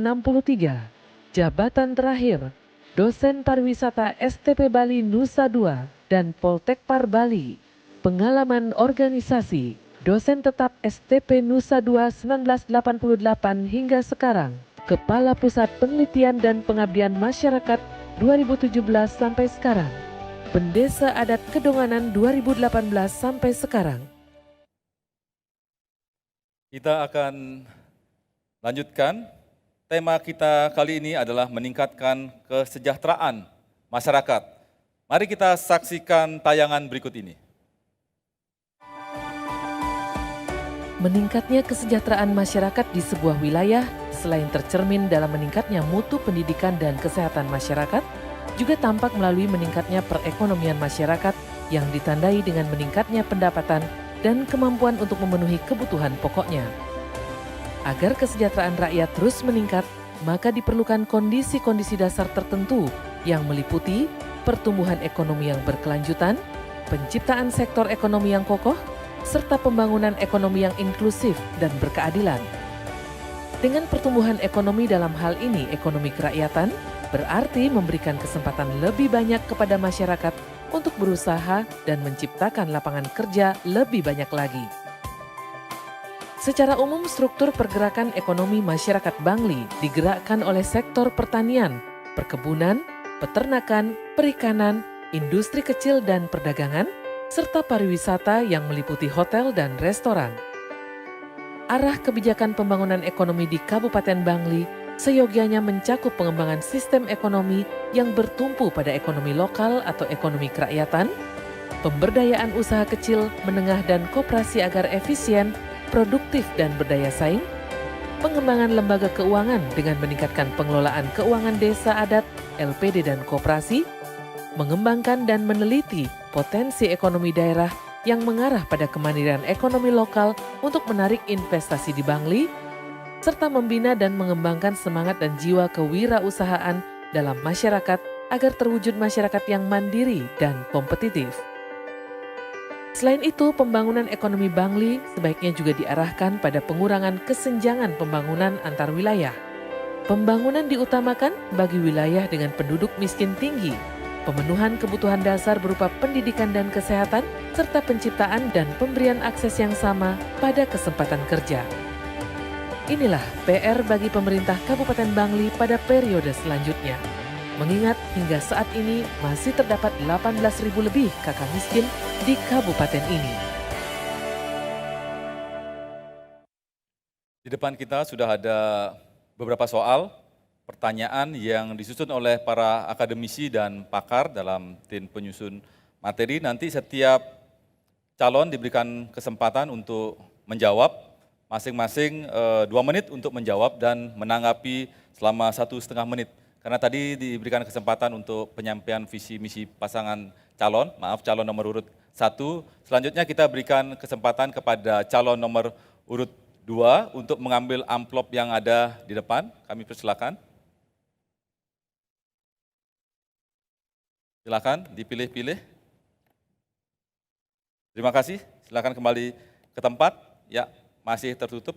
Jabatan terakhir, dosen pariwisata STP Bali Nusa Dua dan Poltekpar Bali. Pengalaman organisasi, dosen tetap STP Nusa Dua 1988 hingga sekarang, Kepala Pusat Penelitian dan Pengabdian Masyarakat 2017 sampai sekarang, Pendesa Adat Kedonganan 2018 sampai sekarang. Kita akan lanjutkan. Tema kita kali ini adalah meningkatkan kesejahteraan masyarakat. Mari kita saksikan tayangan berikut ini. Meningkatnya kesejahteraan masyarakat di sebuah wilayah selain tercermin dalam meningkatnya mutu pendidikan dan kesehatan masyarakat, juga tampak melalui meningkatnya perekonomian masyarakat yang ditandai dengan meningkatnya pendapatan dan kemampuan untuk memenuhi kebutuhan pokoknya. Agar kesejahteraan rakyat terus meningkat, maka diperlukan kondisi-kondisi dasar tertentu yang meliputi pertumbuhan ekonomi yang berkelanjutan, penciptaan sektor ekonomi yang kokoh, serta pembangunan ekonomi yang inklusif dan berkeadilan. Dengan pertumbuhan ekonomi dalam hal ini ekonomi kerakyatan, berarti memberikan kesempatan lebih banyak kepada masyarakat untuk berusaha dan menciptakan lapangan kerja lebih banyak lagi. Secara umum, struktur pergerakan ekonomi masyarakat Bangli digerakkan oleh sektor pertanian, perkebunan, peternakan, perikanan, industri kecil dan perdagangan, serta pariwisata yang meliputi hotel dan restoran. Arah kebijakan pembangunan ekonomi di Kabupaten Bangli seyogianya mencakup pengembangan sistem ekonomi yang bertumpu pada ekonomi lokal atau ekonomi kerakyatan, pemberdayaan usaha kecil, menengah dan koperasi agar efisien, produktif dan berdaya saing, pengembangan lembaga keuangan dengan meningkatkan pengelolaan keuangan desa adat, LPD dan koperasi, mengembangkan dan meneliti potensi ekonomi daerah yang mengarah pada kemandirian ekonomi lokal untuk menarik investasi di Bangli, serta membina dan mengembangkan semangat dan jiwa kewirausahaan dalam masyarakat agar terwujud masyarakat yang mandiri dan kompetitif. Selain itu, pembangunan ekonomi Bangli sebaiknya juga diarahkan pada pengurangan kesenjangan pembangunan antar wilayah. Pembangunan diutamakan bagi wilayah dengan penduduk miskin tinggi, pemenuhan kebutuhan dasar berupa pendidikan dan kesehatan, serta penciptaan dan pemberian akses yang sama pada kesempatan kerja. Inilah PR bagi pemerintah Kabupaten Bangli pada periode selanjutnya. Mengingat hingga saat ini masih terdapat 18.000 lebih kakak miskin di kabupaten ini. Di depan kita sudah ada beberapa soal, pertanyaan yang disusun oleh para akademisi dan pakar dalam tim penyusun materi. Nanti setiap calon diberikan kesempatan untuk menjawab, masing-masing 2 menit untuk menjawab dan menanggapi selama 1,5 menit. Karena tadi diberikan kesempatan untuk penyampaian visi misi pasangan calon nomor urut 1. Selanjutnya kita berikan kesempatan kepada calon nomor urut 2 untuk mengambil amplop yang ada di depan. Kami persilakan. Silakan dipilih-pilih. Terima kasih. Silakan kembali ke tempat. Ya, masih tertutup.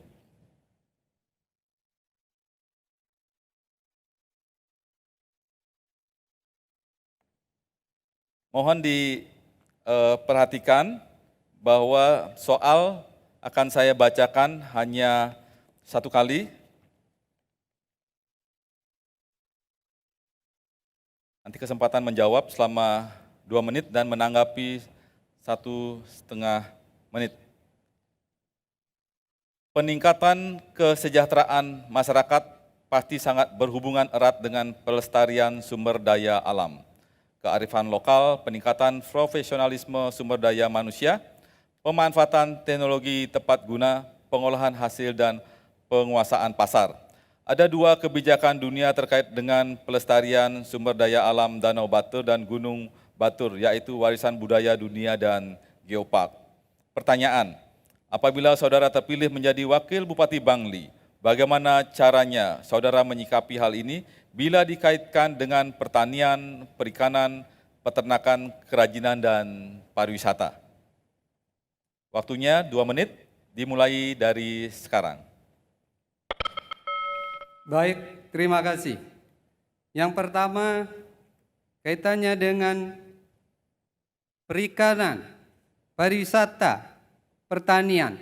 Mohon diperhatikan bahwa soal akan saya bacakan hanya 1 kali. Nanti kesempatan menjawab selama 2 menit dan menanggapi 1,5 menit. Peningkatan kesejahteraan masyarakat pasti sangat berhubungan erat dengan pelestarian sumber daya alam, kearifan lokal, peningkatan profesionalisme sumber daya manusia, pemanfaatan teknologi tepat guna, pengolahan hasil dan penguasaan pasar. Ada 2 kebijakan dunia terkait dengan pelestarian sumber daya alam Danau Batur dan Gunung Batur, yaitu warisan budaya dunia dan geopark. Pertanyaan, apabila saudara terpilih menjadi Wakil Bupati Bangli, bagaimana caranya saudara menyikapi hal ini bila dikaitkan dengan pertanian, perikanan, peternakan, kerajinan, dan pariwisata? Waktunya 2 menit, dimulai dari sekarang. Baik, terima kasih. Yang pertama, kaitannya dengan perikanan, pariwisata, pertanian.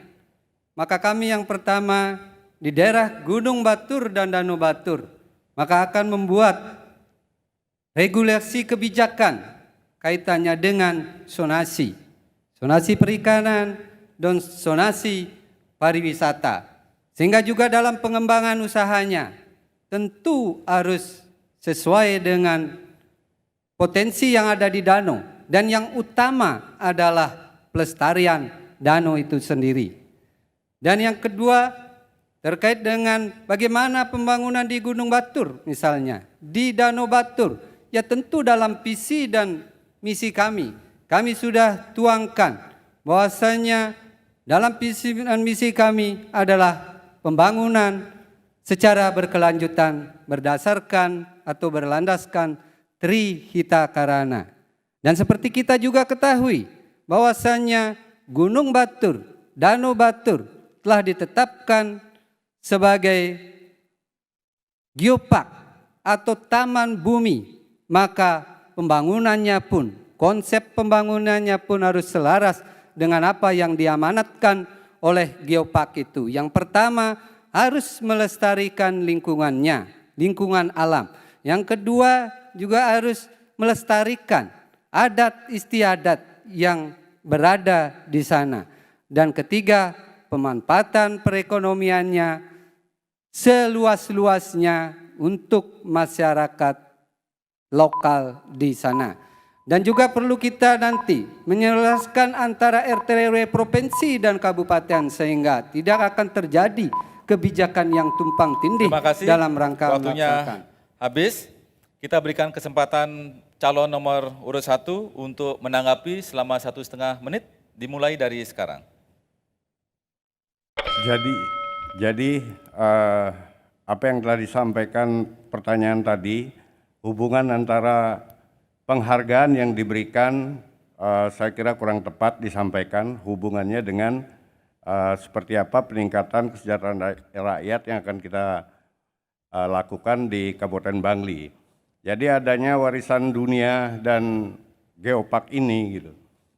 Maka kami yang pertama di daerah Gunung Batur dan Danau Batur, maka akan membuat regulasi kebijakan kaitannya dengan zonasi. Zonasi perikanan dan zonasi pariwisata. Sehingga juga dalam pengembangan usahanya tentu harus sesuai dengan potensi yang ada di danau. Dan yang utama adalah pelestarian danau itu sendiri. Dan yang kedua terkait dengan bagaimana pembangunan di Gunung Batur misalnya. Di Danau Batur, ya tentu dalam visi dan misi kami sudah tuangkan bahwasanya dalam visi dan misi kami adalah pembangunan secara berkelanjutan berdasarkan atau berlandaskan Trihita Karana. Dan seperti kita juga ketahui bahwasanya Gunung Batur, Danau Batur telah ditetapkan sebagai geopark atau taman bumi, maka pembangunannya pun, konsep pembangunannya pun harus selaras dengan apa yang diamanatkan oleh geopark itu. Yang pertama harus melestarikan lingkungannya, lingkungan alam. Yang kedua juga harus melestarikan adat istiadat yang berada di sana. Dan ketiga, pemanfaatan perekonomiannya seluas-luasnya untuk masyarakat lokal di sana. Dan juga perlu kita nanti menyelaraskan antara RT RW provinsi dan kabupaten sehingga tidak akan terjadi kebijakan yang tumpang tindih dalam rangka waktunya habis. Kita berikan kesempatan calon nomor urut 1 untuk menanggapi selama 1,5 menit. dimulai dari sekarang. Jadi apa yang telah disampaikan pertanyaan tadi, hubungan antara penghargaan yang diberikan saya kira kurang tepat disampaikan hubungannya dengan seperti apa peningkatan kesejahteraan rakyat yang akan kita lakukan di Kabupaten Bangli. Jadi adanya warisan dunia dan geopark ini gitu.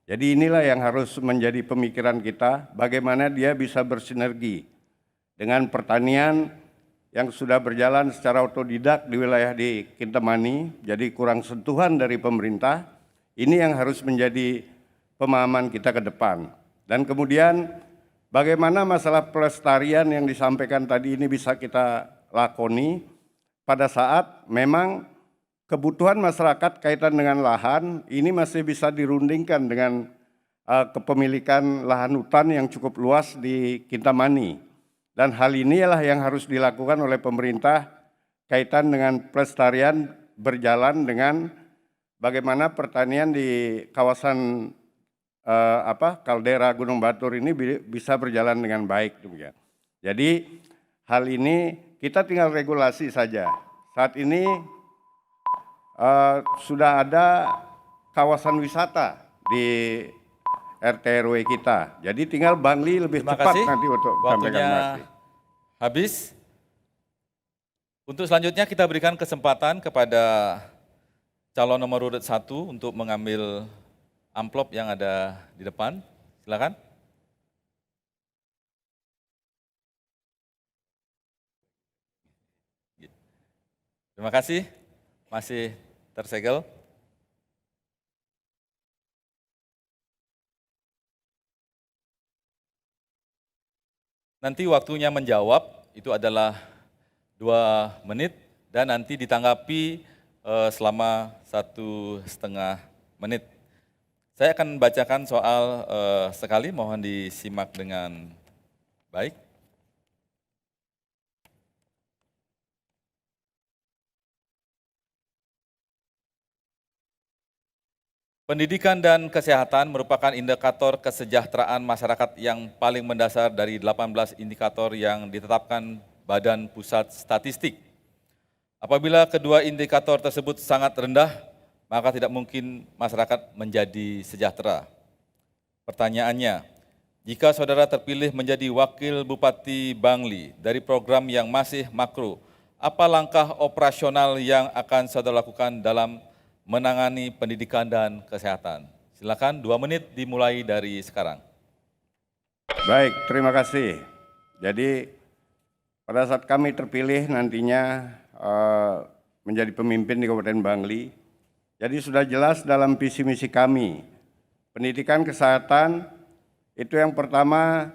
Jadi inilah yang harus menjadi pemikiran kita, bagaimana dia bisa bersinergi dengan pertanian yang sudah berjalan secara otodidak di wilayah di Kintamani, jadi kurang sentuhan dari pemerintah. Ini yang harus menjadi pemahaman kita ke depan. Dan kemudian bagaimana masalah pelestarian yang disampaikan tadi ini bisa kita lakoni pada saat memang kebutuhan masyarakat kaitan dengan lahan ini masih bisa dirundingkan dengan kepemilikan lahan hutan yang cukup luas di Kintamani. Dan hal inilah yang harus dilakukan oleh pemerintah kaitan dengan pelestarian berjalan dengan bagaimana pertanian di kawasan kaldera Gunung Batur ini bisa berjalan dengan baik demikian. Jadi hal ini kita tinggal regulasi saja. Saat ini sudah ada kawasan wisata di RT RW kita. Jadi tinggal Bangli lebih cepat nanti untuk sampaikan masih. Habis. Untuk selanjutnya kita berikan kesempatan kepada calon nomor urut 1 untuk mengambil amplop yang ada di depan. Silakan. Terima kasih. Masih tersegel. Nanti waktunya menjawab itu adalah 2 menit dan nanti ditanggapi selama 1,5 menit. Saya akan bacakan soal sekali, mohon disimak dengan baik. Pendidikan dan kesehatan merupakan indikator kesejahteraan masyarakat yang paling mendasar dari 18 indikator yang ditetapkan Badan Pusat Statistik. Apabila kedua indikator tersebut sangat rendah, maka tidak mungkin masyarakat menjadi sejahtera. Pertanyaannya, jika saudara terpilih menjadi Wakil Bupati Bangli dari program yang masih makro, apa langkah operasional yang akan saudara lakukan dalam menangani pendidikan dan kesehatan? Silakan, 2 menit dimulai dari sekarang. Baik, terima kasih. Jadi pada saat kami terpilih nantinya menjadi pemimpin di Kabupaten Bangli, jadi sudah jelas dalam visi misi kami, pendidikan kesehatan itu yang pertama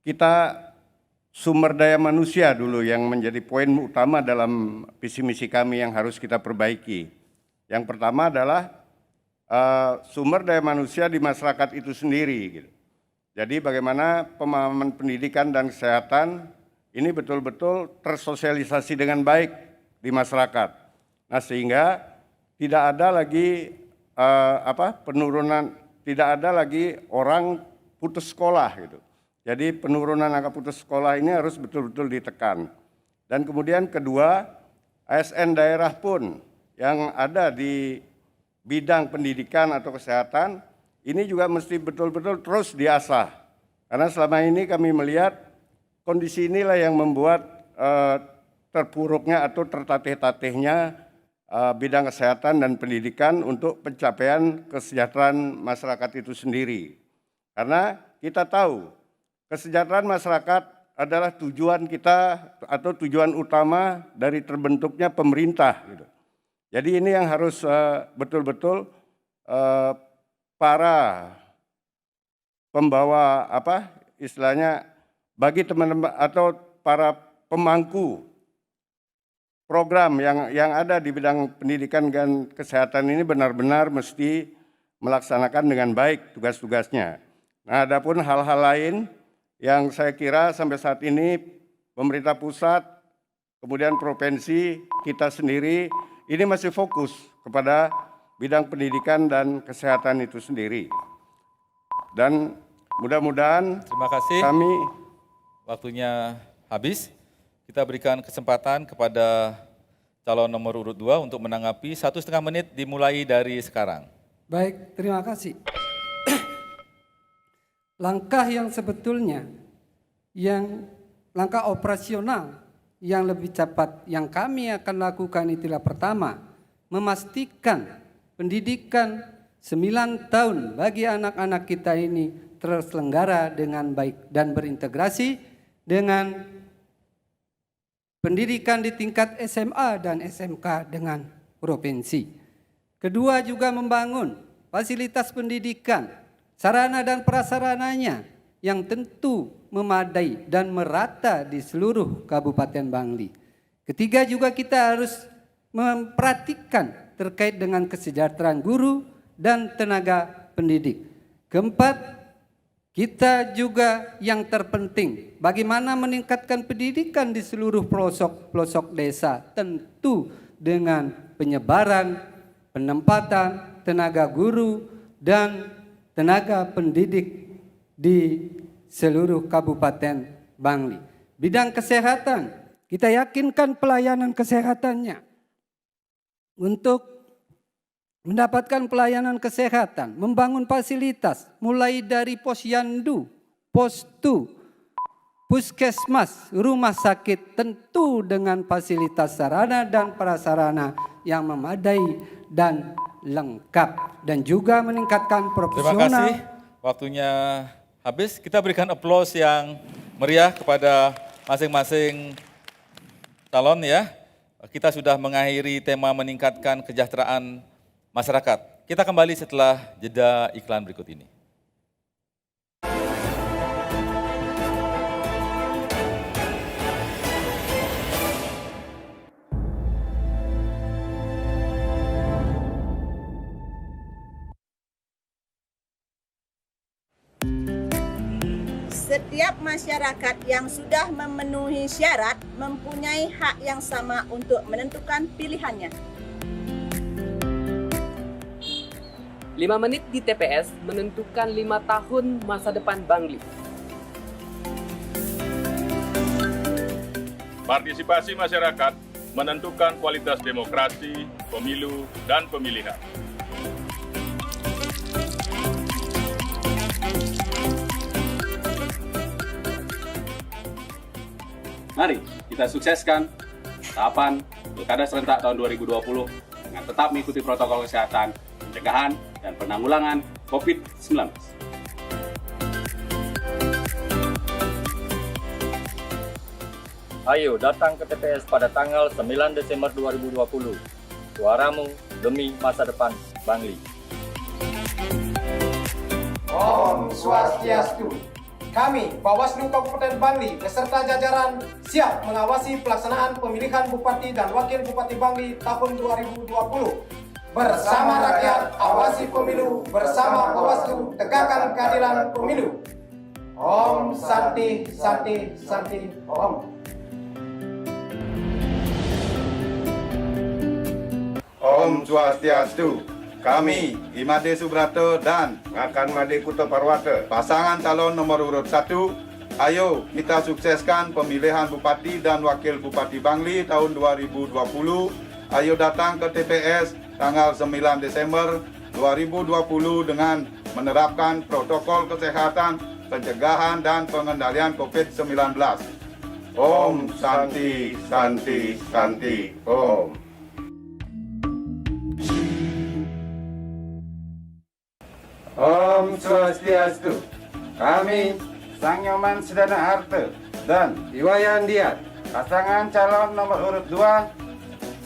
kita sumber daya manusia dulu yang menjadi poin utama dalam visi misi kami yang harus kita perbaiki. Yang pertama adalah sumber daya manusia di masyarakat itu sendiri. Gitu. Jadi bagaimana pemahaman pendidikan dan kesehatan ini betul-betul tersosialisasi dengan baik di masyarakat. Nah sehingga tidak ada lagi penurunan, tidak ada lagi orang putus sekolah gitu. Jadi penurunan angka putus sekolah ini harus betul-betul ditekan. Dan kemudian kedua, ASN daerah pun yang ada di bidang pendidikan atau kesehatan, ini juga mesti betul-betul terus diasah. Karena selama ini kami melihat kondisi inilah yang membuat terpuruknya atau tertatih-tatihnya bidang kesehatan dan pendidikan untuk pencapaian kesejahteraan masyarakat itu sendiri. Karena kita tahu kesejahteraan masyarakat adalah tujuan kita atau tujuan utama dari terbentuknya pemerintah. Gitu. Jadi ini yang harus betul-betul para pembawa istilahnya bagi teman-teman atau para pemangku program yang ada di bidang pendidikan dan kesehatan ini benar-benar mesti melaksanakan dengan baik tugas-tugasnya. Nah, adapun hal-hal lain yang saya kira sampai saat ini pemerintah pusat, kemudian provinsi, kita sendiri ini masih fokus kepada bidang pendidikan dan kesehatan itu sendiri. Dan mudah-mudahan Terima kasih. kami Waktunya habis. Kita berikan kesempatan kepada calon nomor urut 2 untuk menanggapi 1,5 menit dimulai dari sekarang. Baik, terima kasih. Langkah yang sebetulnya, langkah operasional yang lebih cepat yang kami akan lakukan itulah pertama, memastikan pendidikan 9 tahun bagi anak-anak kita ini terselenggara dengan baik dan berintegrasi dengan pendidikan di tingkat SMA dan SMK dengan provinsi. Kedua juga membangun fasilitas pendidikan, sarana dan prasarananya yang tentu memadai dan merata di seluruh Kabupaten Bangli. Ketiga juga kita harus memperhatikan terkait dengan kesejahteraan guru dan tenaga pendidik. Keempat, kita juga yang terpenting, bagaimana meningkatkan pendidikan di seluruh pelosok-pelosok desa, tentu dengan penyebaran, penempatan tenaga guru dan tenaga pendidik di seluruh Kabupaten Bangli. Bidang kesehatan, kita yakinkan pelayanan kesehatannya. Untuk mendapatkan pelayanan kesehatan, membangun fasilitas mulai dari posyandu, postu, puskesmas, rumah sakit tentu dengan fasilitas sarana dan prasarana yang memadai dan lengkap dan juga meningkatkan Terima profesional. kasih. Waktunya habis. Kita berikan aplaus yang meriah kepada masing-masing calon ya. Kita sudah mengakhiri tema meningkatkan kesejahteraan masyarakat. Kita kembali setelah jeda iklan berikut ini. Setiap masyarakat yang sudah memenuhi syarat mempunyai hak yang sama untuk menentukan pilihannya. 5 menit di TPS menentukan 5 tahun masa depan Bangli. Partisipasi masyarakat menentukan kualitas demokrasi, pemilu, dan pemilihan. Mari kita sukseskan tahapan Pilkada Serentak tahun 2020 dengan tetap mengikuti protokol kesehatan, pencegahan, dan penanggulangan COVID-19. Ayo datang ke TPS pada tanggal 9 Desember 2020. Suaramu demi masa depan Bangli. Om Swastiastu. Kami, Bawaslu Kabupaten Bangli beserta jajaran siap mengawasi pelaksanaan pemilihan Bupati dan Wakil Bupati Bangli tahun 2020. Bersama rakyat, awasi pemilu, bersama Bawaslu, tegakkan keadilan pemilu. Om Santi, Santi, Santi, Om. Om Swastiastu. Kami, Imade Subrata dan Ngakan Made Kuto Parwata, pasangan calon nomor urut 1, ayo kita sukseskan pemilihan Bupati dan Wakil Bupati Bangli tahun 2020. Ayo datang ke TPS tanggal 9 Desember 2020 dengan menerapkan protokol kesehatan, pencegahan dan pengendalian COVID-19. Om Santi, Santi, Santi, Om. Om Swastiastu. Kami, Sang Nyoman Sedana Harta dan Iwayan Diat, pasangan calon nomor urut 2,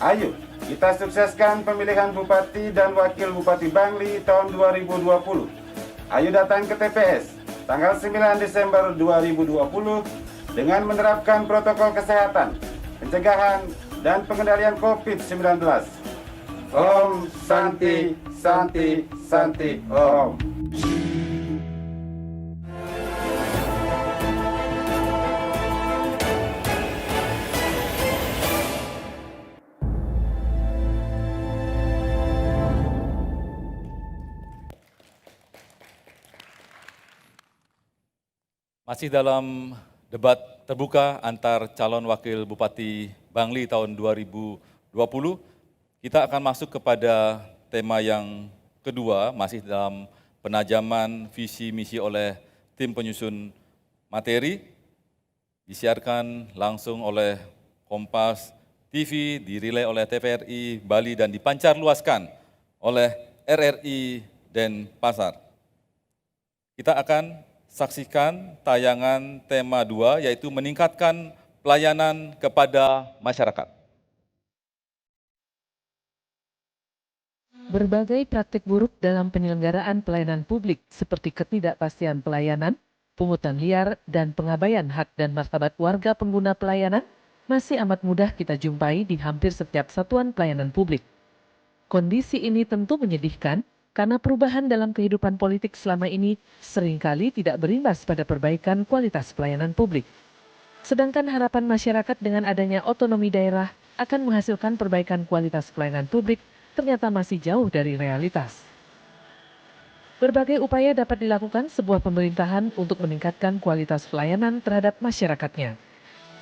ayo kita sukseskan pemilihan Bupati dan Wakil Bupati Bangli tahun 2020. Ayo datang ke TPS tanggal 9 Desember 2020 dengan menerapkan protokol kesehatan, pencegahan, dan pengendalian COVID-19. Om Santi, Santi, Santi, Om. Masih dalam debat terbuka antar calon wakil Bupati Bangli tahun 2020, kita akan masuk kepada tema yang kedua, masih dalam penajaman visi misi oleh tim penyusun materi, disiarkan langsung oleh Kompas TV, dirilai oleh TVRI Bali dan dipancar luaskan oleh RRI Denpasar. Kita akan saksikan tayangan tema 2, yaitu meningkatkan pelayanan kepada masyarakat. Berbagai praktik buruk dalam penyelenggaraan pelayanan publik seperti ketidakpastian pelayanan, pungutan liar, dan pengabaian hak dan martabat warga pengguna pelayanan masih amat mudah kita jumpai di hampir setiap satuan pelayanan publik. Kondisi ini tentu menyedihkan karena perubahan dalam kehidupan politik selama ini seringkali tidak berimbas pada perbaikan kualitas pelayanan publik. Sedangkan harapan masyarakat dengan adanya otonomi daerah akan menghasilkan perbaikan kualitas pelayanan publik ternyata masih jauh dari realitas. Berbagai upaya dapat dilakukan sebuah pemerintahan untuk meningkatkan kualitas pelayanan terhadap masyarakatnya.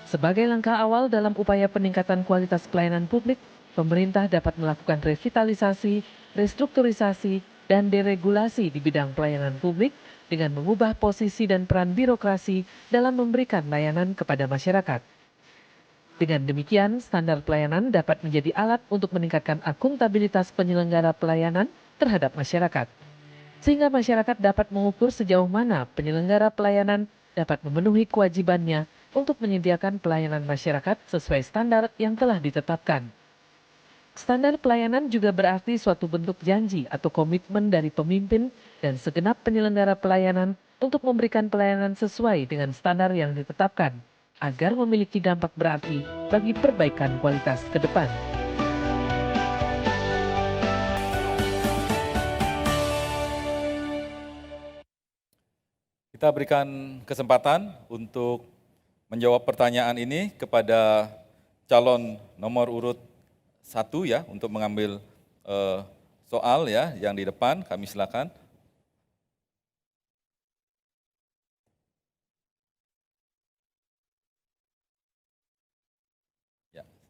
Sebagai langkah awal dalam upaya peningkatan kualitas pelayanan publik, pemerintah dapat melakukan revitalisasi, restrukturisasi, dan deregulasi di bidang pelayanan publik dengan mengubah posisi dan peran birokrasi dalam memberikan layanan kepada masyarakat. Dengan demikian, standar pelayanan dapat menjadi alat untuk meningkatkan akuntabilitas penyelenggara pelayanan terhadap masyarakat. Sehingga masyarakat dapat mengukur sejauh mana penyelenggara pelayanan dapat memenuhi kewajibannya untuk menyediakan pelayanan masyarakat sesuai standar yang telah ditetapkan. Standar pelayanan juga berarti suatu bentuk janji atau komitmen dari pemimpin dan segenap penyelenggara pelayanan untuk memberikan pelayanan sesuai dengan standar yang ditetapkan, agar memiliki dampak berarti bagi perbaikan kualitas ke depan. Kita berikan kesempatan untuk menjawab pertanyaan ini kepada calon nomor urut 1 ya, untuk mengambil soal ya yang di depan, kami silakan.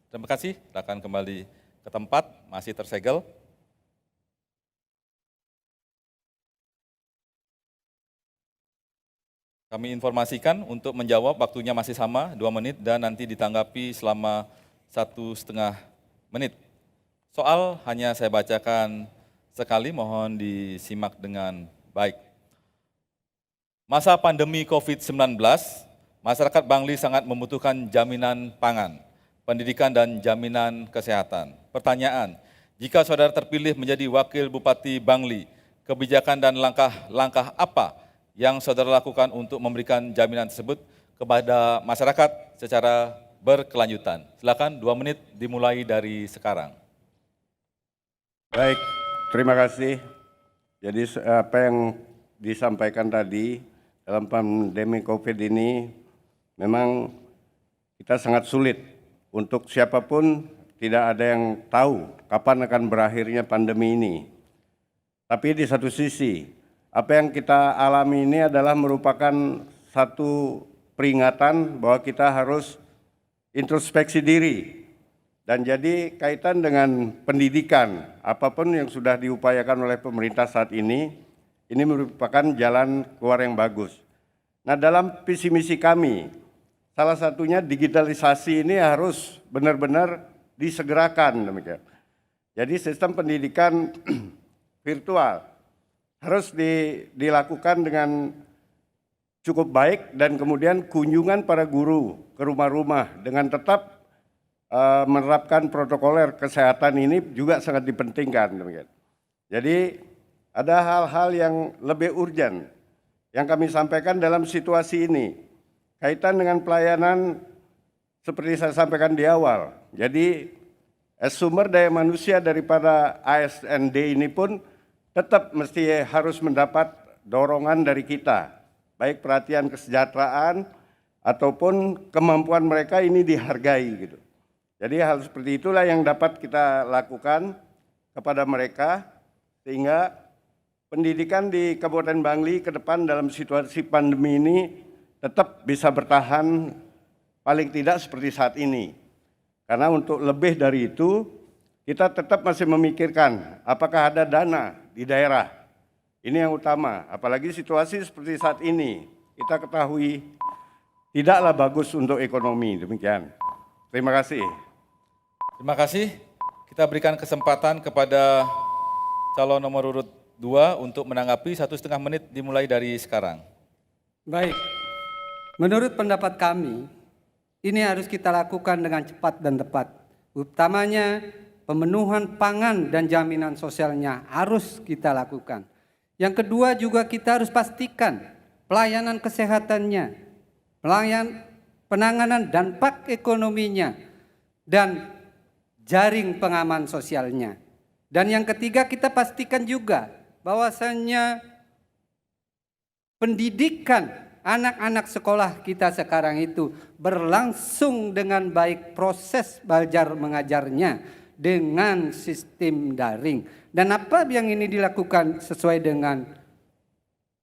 Terima kasih, silakan kembali ke tempat, masih tersegel. Kami informasikan untuk menjawab waktunya masih sama, 2 menit, dan nanti ditanggapi selama 1,5 menit. Soal hanya saya bacakan sekali, mohon disimak dengan baik. Masa pandemi COVID-19, masyarakat Bangli sangat membutuhkan jaminan pangan, pendidikan, dan jaminan kesehatan. Pertanyaan, jika saudara terpilih menjadi Wakil Bupati Bangli, kebijakan dan langkah-langkah apa yang saudara lakukan untuk memberikan jaminan tersebut kepada masyarakat secara berkelanjutan? Silakan, 2 menit dimulai dari sekarang. Baik, terima kasih. Jadi apa yang disampaikan tadi dalam pandemi COVID ini memang kita sangat sulit. Untuk siapapun tidak ada yang tahu kapan akan berakhirnya pandemi ini. Tapi di satu sisi, apa yang kita alami ini adalah merupakan satu peringatan bahwa kita harus introspeksi diri. Dan jadi kaitan dengan pendidikan, apapun yang sudah diupayakan oleh pemerintah saat ini merupakan jalan keluar yang bagus. Nah, dalam visi misi kami, salah satunya digitalisasi ini harus benar-benar disegerakan demikian. Jadi sistem pendidikan virtual harus dilakukan dengan cukup baik dan kemudian kunjungan para guru ke rumah-rumah dengan tetap menerapkan protokoler kesehatan ini juga sangat dipentingkan demikian. Jadi ada hal-hal yang lebih urgent yang kami sampaikan dalam situasi ini. Kaitan dengan pelayanan seperti saya sampaikan di awal. Jadi sumber daya manusia daripada ASND ini pun tetap mesti harus mendapat dorongan dari kita. Baik perhatian kesejahteraan ataupun kemampuan mereka ini dihargai gitu. Jadi hal seperti itulah yang dapat kita lakukan kepada mereka sehingga pendidikan di Kabupaten Bangli ke depan dalam situasi pandemi ini tetap bisa bertahan paling tidak seperti saat ini. Karena untuk lebih dari itu, kita tetap masih memikirkan apakah ada dana di daerah. Ini yang utama, apalagi situasi seperti saat ini. Kita ketahui tidaklah bagus untuk ekonomi, demikian. Terima kasih. Terima kasih. Kita berikan kesempatan kepada calon nomor urut 2 untuk menanggapi 1,5 menit dimulai dari sekarang. Baik, menurut pendapat kami, ini harus kita lakukan dengan cepat dan tepat. Utamanya pemenuhan pangan dan jaminan sosialnya harus kita lakukan. Yang kedua juga kita harus pastikan pelayanan kesehatannya, penanganan dampak ekonominya, dan jaring pengaman sosialnya. Dan yang ketiga kita pastikan juga bahwasannya pendidikan anak-anak sekolah kita sekarang itu berlangsung dengan baik proses belajar mengajarnya dengan sistem daring. Dan apa yang ini dilakukan sesuai dengan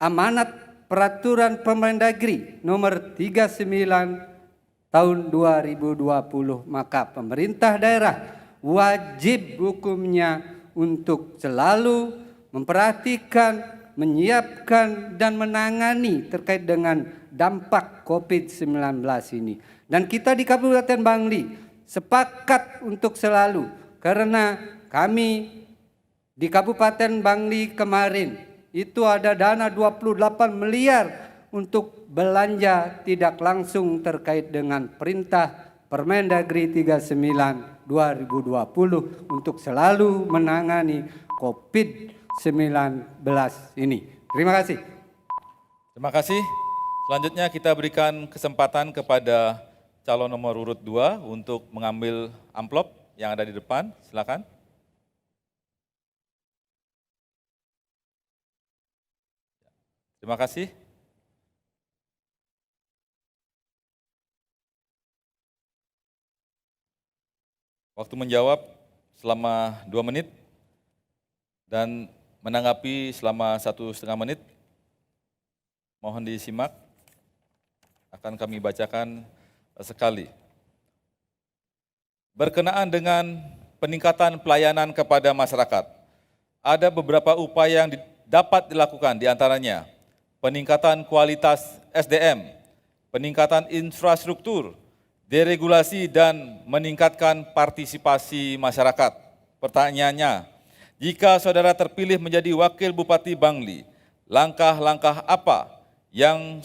amanat peraturan Permendagri nomor 39 tahun 2020, maka pemerintah daerah wajib hukumnya untuk selalu memperhatikan, menyiapkan dan menangani terkait dengan dampak COVID-19 ini. Dan kita di Kabupaten Bangli sepakat untuk selalu, karena kami di Kabupaten Bangli kemarin itu ada dana 28 miliar untuk belanja tidak langsung terkait dengan perintah Permendagri 39 2020 untuk selalu menangani COVID-19 ini. Terima kasih. Terima kasih. Selanjutnya kita berikan kesempatan kepada calon nomor urut 2 untuk mengambil amplop yang ada di depan. Silakan. Terima kasih. Waktu menjawab selama 2 menit dan menanggapi selama 1,5 menit. Mohon disimak, akan kami bacakan sekali. Berkenaan dengan peningkatan pelayanan kepada masyarakat, ada beberapa upaya yang dapat dilakukan, diantaranya peningkatan kualitas SDM, peningkatan infrastruktur, deregulasi dan meningkatkan partisipasi masyarakat. Pertanyaannya, jika saudara terpilih menjadi Wakil Bupati Bangli, langkah-langkah apa yang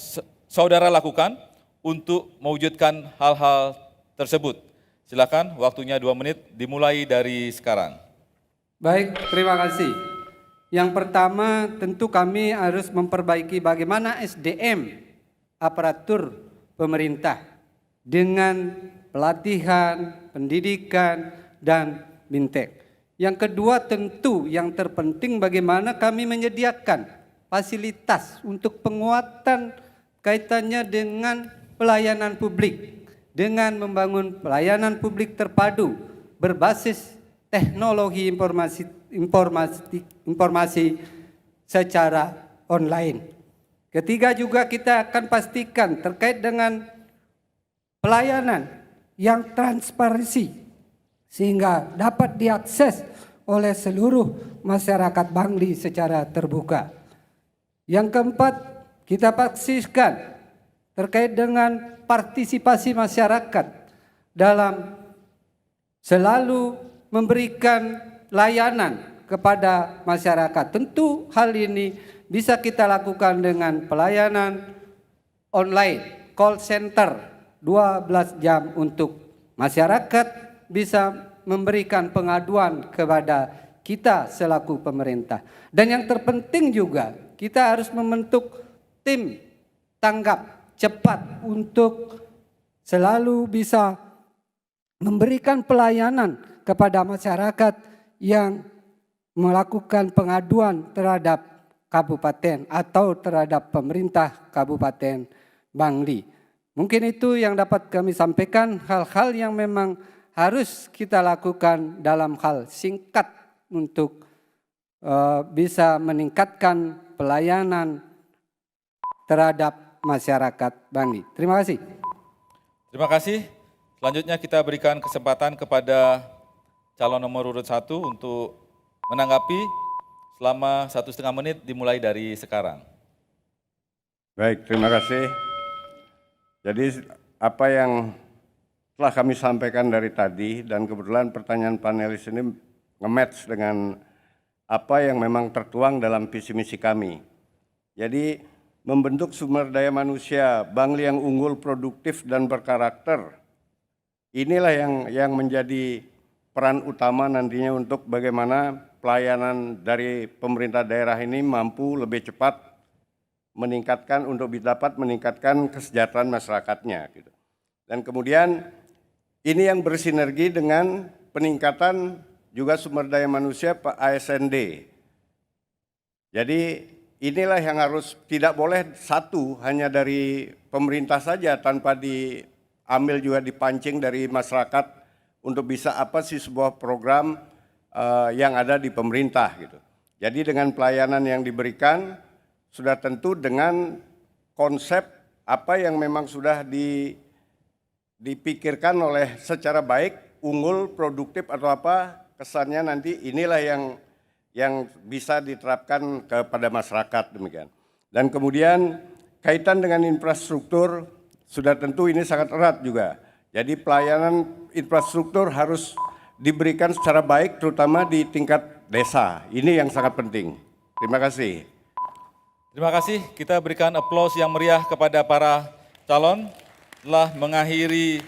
saudara lakukan untuk mewujudkan hal-hal tersebut? Silakan, waktunya 2 menit dimulai dari sekarang. Baik, terima kasih. Yang pertama tentu kami harus memperbaiki bagaimana SDM aparatur pemerintah dengan pelatihan, pendidikan, dan bintek. Yang kedua tentu yang terpenting bagaimana kami menyediakan fasilitas untuk penguatan kaitannya dengan pelayanan publik, dengan membangun pelayanan publik terpadu berbasis teknologi informasi secara online. Ketiga juga kita akan pastikan terkait dengan pelayanan yang transparansi sehingga dapat diakses oleh seluruh masyarakat Bangli secara terbuka. Yang keempat, kita pastikan terkait dengan partisipasi masyarakat dalam selalu memberikan layanan kepada masyarakat. Tentu hal ini bisa kita lakukan dengan pelayanan online, call center 12 jam untuk masyarakat bisa memberikan pengaduan kepada kita selaku pemerintah. Dan yang terpenting juga kita harus membentuk tim tanggap cepat untuk selalu bisa memberikan pelayanan kepada masyarakat yang melakukan pengaduan terhadap kabupaten atau terhadap pemerintah Kabupaten Bangli. Mungkin itu yang dapat kami sampaikan, hal-hal yang memang harus kita lakukan dalam hal singkat untuk bisa meningkatkan pelayanan terhadap masyarakat Bangli. Terima kasih. Terima kasih. Selanjutnya kita berikan kesempatan kepada calon nomor urut 1 untuk menanggapi selama 1,5 menit dimulai dari sekarang. Baik, terima kasih. Jadi apa yang telah kami sampaikan dari tadi dan kebetulan pertanyaan panelis ini nge-match dengan apa yang memang tertuang dalam visi misi kami. Jadi membentuk sumber daya manusia Bangli yang unggul, produktif dan berkarakter. Inilah yang menjadi peran utama nantinya untuk bagaimana pelayanan dari pemerintah daerah ini mampu lebih cepat meningkatkan untuk dapat meningkatkan kesejahteraan masyarakatnya gitu. Dan kemudian ini yang bersinergi dengan peningkatan juga sumber daya manusia ASND. Jadi inilah yang harus tidak boleh satu hanya dari pemerintah saja tanpa diambil juga dipancing dari masyarakat untuk bisa apa sih sebuah program yang ada di pemerintah gitu. Jadi dengan pelayanan yang diberikan sudah tentu dengan konsep apa yang memang sudah dipikirkan oleh secara baik, unggul, produktif atau apa, kesannya nanti inilah yang bisa diterapkan kepada masyarakat demikian. Dan kemudian kaitan dengan infrastruktur sudah tentu ini sangat erat juga. Jadi pelayanan infrastruktur harus diberikan secara baik terutama di tingkat desa. Ini yang sangat penting. Terima kasih. Terima kasih, kita berikan aplaus yang meriah kepada para calon telah mengakhiri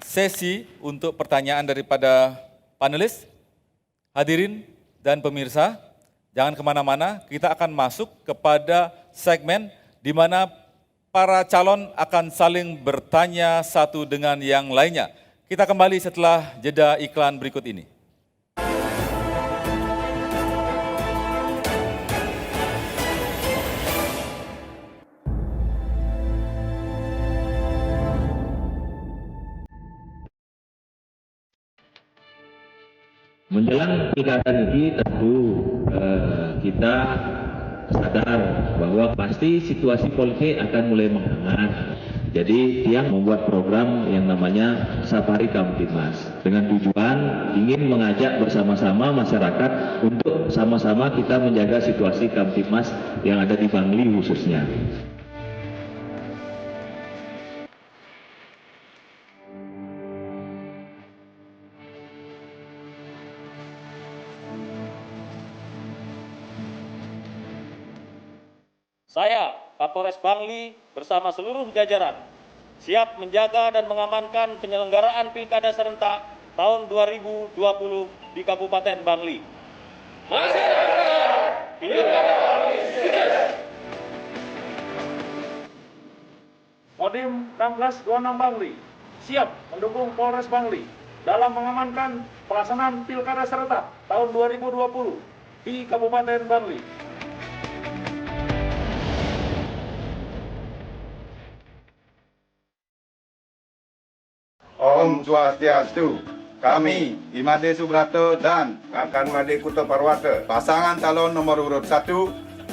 sesi untuk pertanyaan daripada panelis, hadirin dan pemirsa. Jangan kemana-mana, kita akan masuk kepada segmen di mana para calon akan saling bertanya satu dengan yang lainnya. Kita kembali setelah jeda iklan berikut ini. Menjelang pilkada ini tentu kita sadar bahwa pasti situasi politik akan mulai menghangat. Jadi dia membuat program yang namanya Safari Kamtibmas dengan tujuan ingin mengajak bersama-sama masyarakat untuk sama-sama kita menjaga situasi Kamtibmas yang ada di Bangli khususnya. Saya, Kapolres Bangli bersama seluruh jajaran siap menjaga dan mengamankan penyelenggaraan Pilkada serentak tahun 2020 di Kabupaten Bangli. Masyarakat, Pilkada Bangli sukses. Kodim 1626 Bangli siap mendukung Polres Bangli dalam mengamankan pelaksanaan Pilkada serentak tahun 2020 di Kabupaten Bangli. Om Swastiastu. Kami, Imade Subrato dan Kakan Made Kuto Parwata, pasangan calon nomor urut 1,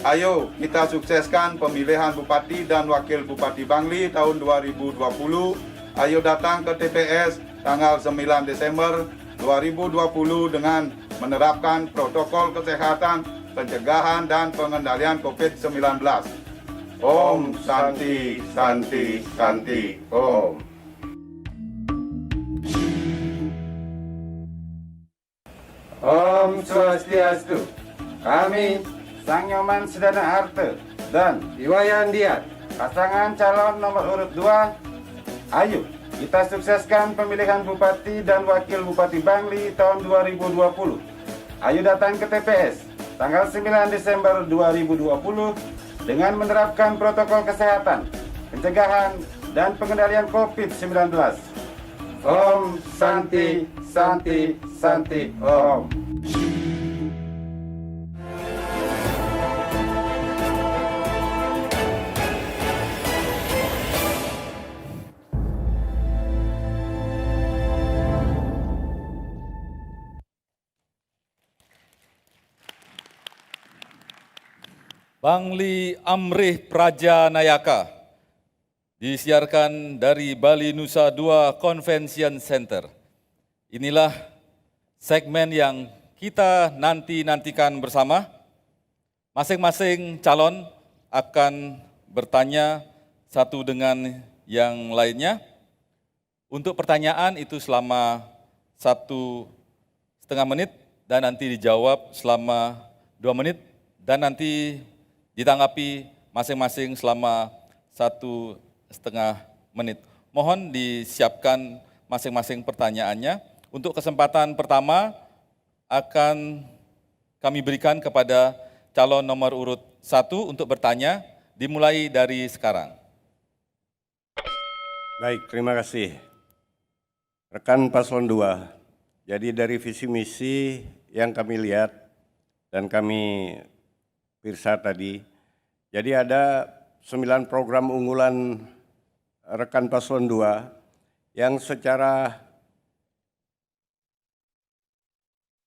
ayo kita sukseskan pemilihan Bupati dan Wakil Bupati Bangli tahun 2020. Ayo datang ke TPS tanggal 9 Desember 2020 dengan menerapkan protokol kesehatan, pencegahan dan pengendalian COVID-19. Om Santi, Santi, Santi, Om. Om Swastiastu. Kami, Sang Nyoman Sedana Harta dan Iwayan Diat, pasangan calon nomor urut 2, ayo kita sukseskan pemilihan Bupati dan Wakil Bupati Bangli tahun 2020. Ayo datang ke TPS tanggal 9 Desember 2020 dengan menerapkan protokol kesehatan, pencegahan dan pengendalian COVID-19. Om Santi, Santi, Santi, Om. Bangli Amrih Praja Nayaka. Disiarkan dari Bali Nusa Dua Convention Center. Inilah segmen yang kita nantikan bersama. Masing-masing calon akan bertanya satu dengan yang lainnya. Untuk pertanyaan itu selama 1,5 menit dan nanti dijawab selama 2 menit dan nanti ditanggapi masing-masing selama 1,5 menit. Mohon disiapkan masing-masing pertanyaannya. Untuk kesempatan pertama akan kami berikan kepada calon nomor urut 1 untuk bertanya, dimulai dari sekarang. Baik, terima kasih. Rekan Paslon 2, jadi dari visi misi yang kami lihat dan kami pirsa tadi, jadi ada 9 program unggulan rekan Paslon 2 yang secara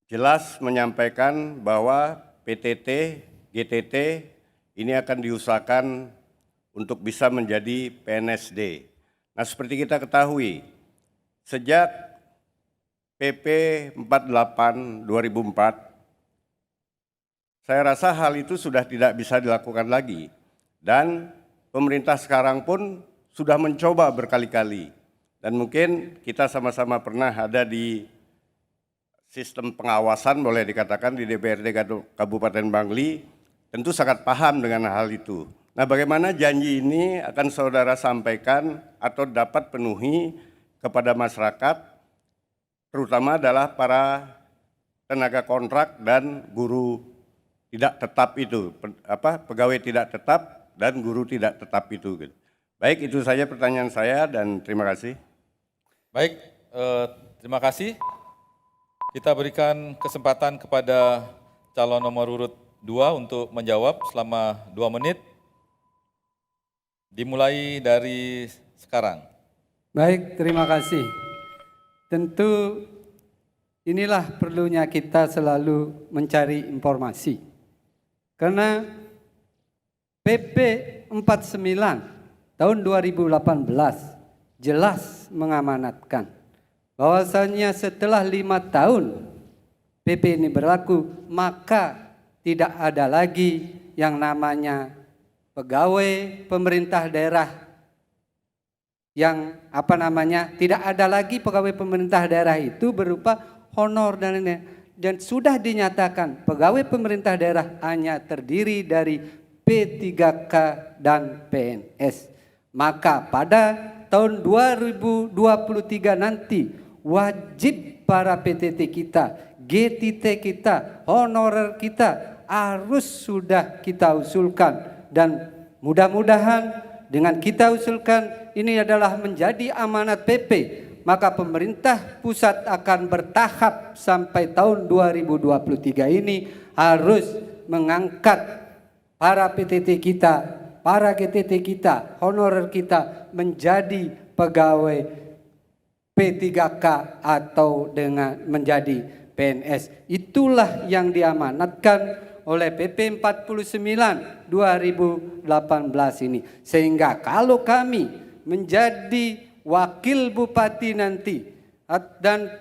jelas menyampaikan bahwa PTT, GTT ini akan diusahakan untuk bisa menjadi PNSD. Nah, seperti kita ketahui, sejak PP 48 2004, saya rasa hal itu sudah tidak bisa dilakukan lagi. Dan pemerintah sekarang pun sudah mencoba berkali-kali. Dan mungkin kita sama-sama pernah ada di sistem pengawasan, boleh dikatakan di DPRD Kabupaten Bangli, tentu sangat paham dengan hal itu. Nah, bagaimana janji ini akan saudara sampaikan atau dapat penuhi kepada masyarakat, terutama adalah para tenaga kontrak dan guru tidak tetap itu, pegawai tidak tetap dan guru tidak tetap itu. Baik, itu saja pertanyaan saya dan terima kasih. Baik, terima kasih. Kita berikan kesempatan kepada calon nomor urut 2 untuk menjawab selama 2 menit. Dimulai dari sekarang. Baik, terima kasih. Tentu inilah perlunya kita selalu mencari informasi. Karena PP 49 tahun 2018 jelas mengamanatkan bahwasannya setelah 5 tahun PP ini berlaku, maka tidak ada lagi yang namanya pegawai pemerintah daerah yang tidak ada lagi pegawai pemerintah daerah itu berupa honor dan lain-lain. Dan sudah dinyatakan pegawai pemerintah daerah hanya terdiri dari P3K dan PNS. Maka pada tahun 2023 nanti wajib para PTT kita, GTT kita, honorer kita harus sudah kita usulkan. Dan mudah-mudahan dengan kita usulkan ini adalah menjadi amanat PP, maka pemerintah pusat akan bertahap sampai tahun 2023 ini harus mengangkat para PTT kita, para GTT kita, honorer kita menjadi pegawai P3K atau dengan menjadi PNS. Itulah yang diamanatkan oleh PP 49 2018 ini. Sehingga kalau kami menjadi wakil bupati nanti dan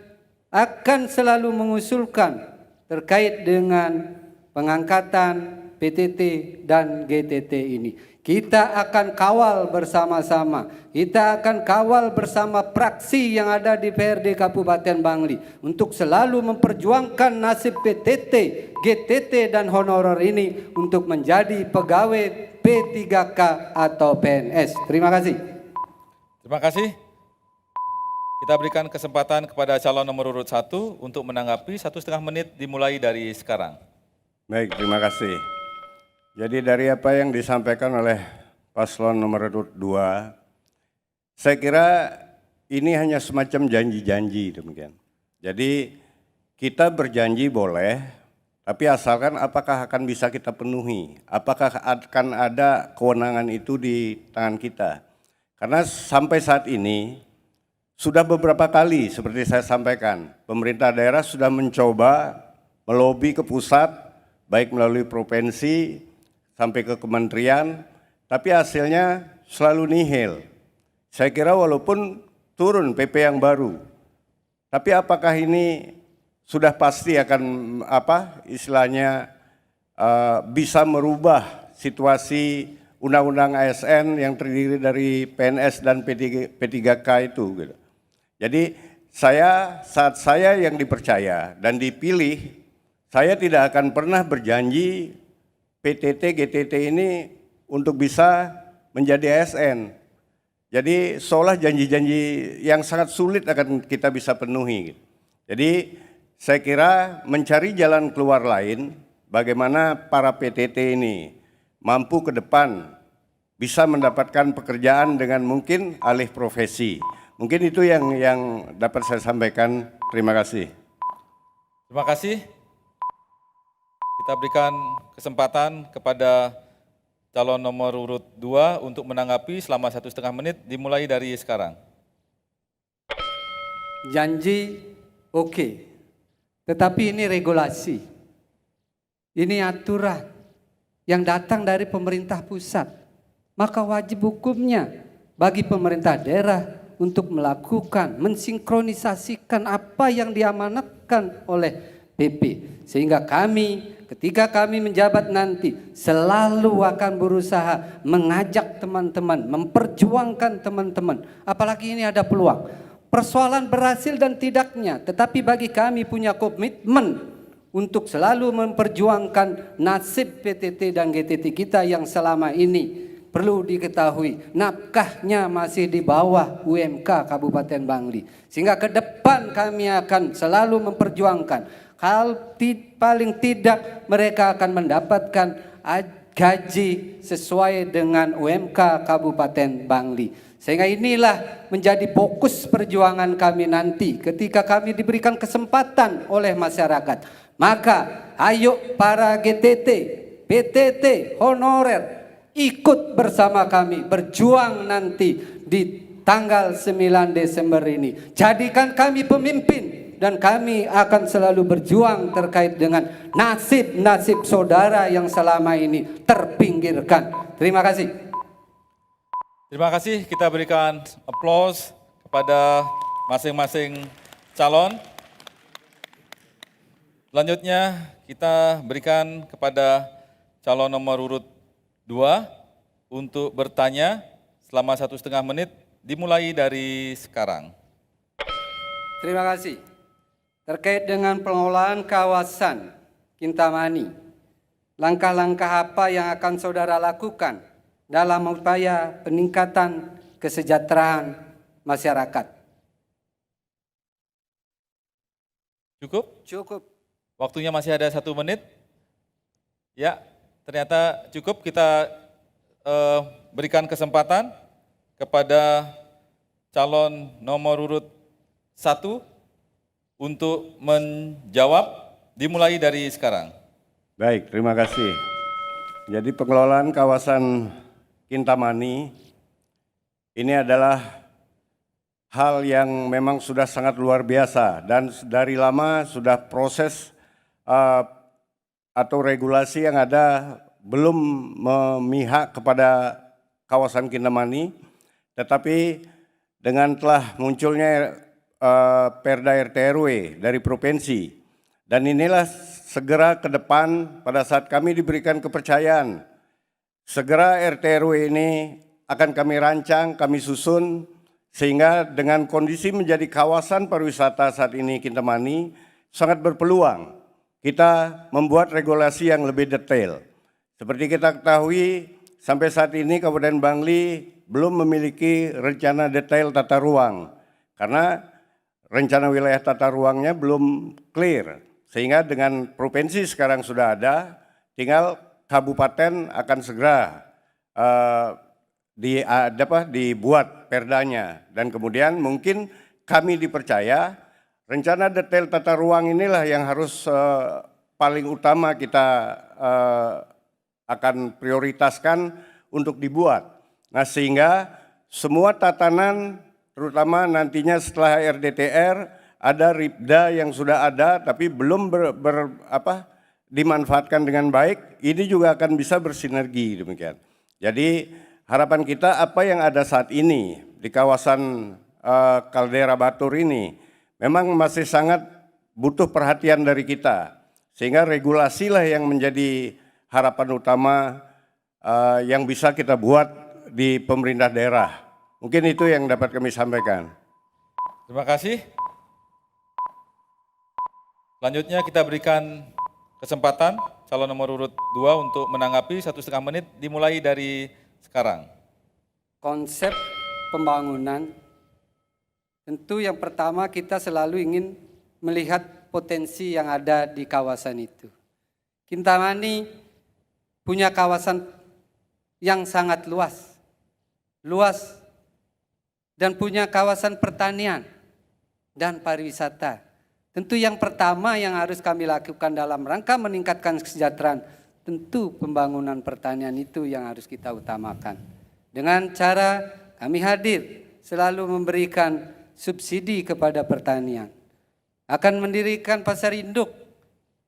akan selalu mengusulkan terkait dengan pengangkatan PTT dan GTT ini. Kita akan kawal bersama-sama. Kita akan kawal bersama praksi yang ada di PRD Kabupaten Bangli untuk selalu memperjuangkan nasib PTT, GTT dan honorer ini untuk menjadi pegawai P3K atau PNS. Terima kasih. Terima kasih. Kita berikan kesempatan kepada calon nomor urut 1 untuk menanggapi 1,5 menit dimulai dari sekarang. Baik, terima kasih. Jadi dari apa yang disampaikan oleh paslon nomor urut 2, saya kira ini hanya semacam janji-janji demikian. Jadi kita berjanji boleh, tapi asalkan apakah akan bisa kita penuhi, apakah akan ada kewenangan itu di tangan kita. Karena sampai saat ini sudah beberapa kali seperti saya sampaikan, pemerintah daerah sudah mencoba melobi ke pusat, baik melalui provinsi, sampai ke kementerian, tapi hasilnya selalu nihil. Saya kira walaupun turun PP yang baru, tapi apakah ini sudah pasti akan istilahnya bisa merubah situasi Undang-Undang ASN yang terdiri dari PNS dan P3K itu gitu. Jadi saat saya yang dipercaya dan dipilih, saya tidak akan pernah berjanji PTT, GTT ini untuk bisa menjadi ASN. Jadi seolah janji-janji yang sangat sulit akan kita bisa penuhi. Jadi saya kira mencari jalan keluar lain, bagaimana para PTT ini mampu ke depan bisa mendapatkan pekerjaan dengan mungkin alih profesi. Mungkin itu yang dapat saya sampaikan. Terima kasih. Terima kasih. Kita berikan kesempatan kepada calon nomor urut 2 untuk menanggapi selama 1,5 menit, dimulai dari sekarang. Janji oke, tetapi ini regulasi, ini aturan yang datang dari pemerintah pusat, maka wajib hukumnya bagi pemerintah daerah untuk melakukan, mensinkronisasikan apa yang diamanatkan oleh PP. Sehingga kami, ketika kami menjabat nanti, selalu akan berusaha mengajak teman-teman, memperjuangkan teman-teman. Apalagi ini ada peluang. Persoalan berhasil dan tidaknya, tetapi bagi kami punya komitmen untuk selalu memperjuangkan nasib PTT dan GTT kita yang selama ini perlu diketahui nafkahnya masih di bawah UMK Kabupaten Bangli. Sehingga ke depan kami akan selalu memperjuangkan, paling tidak mereka akan mendapatkan gaji sesuai dengan UMK Kabupaten Bangli. Sehingga inilah menjadi fokus perjuangan kami nanti ketika kami diberikan kesempatan oleh masyarakat. Maka ayo para GTT, PTT, honorer, ikut bersama kami berjuang nanti di tanggal 9 Desember ini. Jadikan kami pemimpin dan kami akan selalu berjuang terkait dengan nasib-nasib saudara yang selama ini terpinggirkan. Terima kasih. Terima kasih, kita berikan aplaus kepada masing-masing calon. Selanjutnya kita berikan kepada calon nomor urut 2 untuk bertanya selama 1,5 menit, dimulai dari sekarang. Terima kasih. Terkait dengan pengelolaan kawasan Kintamani, langkah-langkah apa yang akan saudara lakukan dalam upaya peningkatan kesejahteraan masyarakat? Cukup? Cukup. Waktunya masih ada 1 menit. Ya, ternyata cukup. Kita berikan kesempatan kepada calon nomor urut 1 untuk menjawab, dimulai dari sekarang. Baik, terima kasih. Jadi pengelolaan kawasan Kintamani ini adalah hal yang memang sudah sangat luar biasa dan dari lama sudah proses atau regulasi yang ada belum memihak kepada kawasan Kintamani, tetapi dengan telah munculnya Perda RT RW dari provinsi, dan inilah segera ke depan pada saat kami diberikan kepercayaan, segera RT RW ini akan kami rancang, kami susun, sehingga dengan kondisi menjadi kawasan pariwisata saat ini Kintamani sangat berpeluang kita membuat regulasi yang lebih detail. Seperti kita ketahui, sampai saat ini Kabupaten Bangli belum memiliki rencana detail tata ruang, karena rencana wilayah tata ruangnya belum clear. Sehingga dengan provinsi sekarang sudah ada, tinggal kabupaten akan segera dibuat perdanya. Dan kemudian mungkin kami dipercaya rencana detail tata ruang inilah yang harus paling utama kita akan prioritaskan untuk dibuat. Nah, sehingga semua tatanan, terutama nantinya setelah RDTR, ada RIPDA yang sudah ada tapi belum dimanfaatkan dengan baik, ini juga akan bisa bersinergi demikian. Jadi harapan kita apa yang ada saat ini di kawasan Kaldera Batur ini memang masih sangat butuh perhatian dari kita. Sehingga regulasilah yang menjadi harapan utama yang bisa kita buat di pemerintah daerah. Mungkin itu yang dapat kami sampaikan. Terima kasih. Selanjutnya kita berikan kesempatan calon nomor urut 2 untuk menanggapi 1,5 menit dimulai dari sekarang. Konsep pembangunan, tentu yang pertama kita selalu ingin melihat potensi yang ada di kawasan itu. Kintamani punya kawasan yang sangat luas dan punya kawasan pertanian dan pariwisata. Tentu yang pertama yang harus kami lakukan dalam rangka meningkatkan kesejahteraan, tentu pembangunan pertanian itu yang harus kita utamakan. Dengan cara kami hadir selalu memberikan subsidi kepada pertanian. Akan mendirikan pasar induk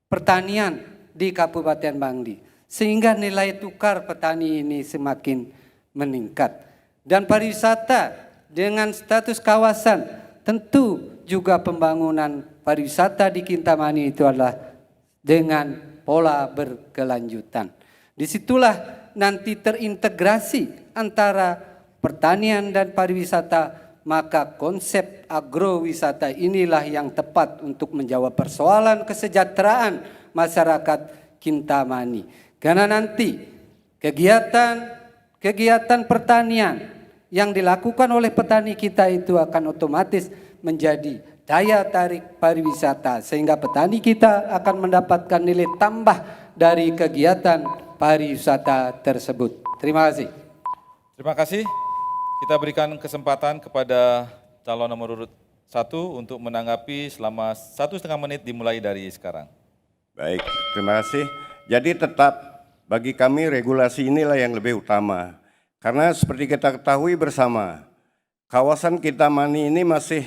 pertanian di Kabupaten Bangli. Sehingga nilai tukar petani ini semakin meningkat. Dan pariwisata dengan status kawasan, tentu juga pembangunan pariwisata di Kintamani itu adalah dengan pola berkelanjutan. Disitulah nanti terintegrasi antara pertanian dan pariwisata, maka konsep agrowisata inilah yang tepat untuk menjawab persoalan kesejahteraan masyarakat Kintamani. Karena nanti kegiatan pertanian yang dilakukan oleh petani kita itu akan otomatis menjadi daya tarik pariwisata, sehingga petani kita akan mendapatkan nilai tambah dari kegiatan pariwisata tersebut. Terima kasih. Terima kasih. Kita berikan kesempatan kepada calon nomor urut 1 untuk menanggapi selama 1,5 menit dimulai dari sekarang. Baik, terima kasih. Jadi tetap bagi kami regulasi inilah yang lebih utama. Karena seperti kita ketahui bersama, kawasan Kintamani ini masih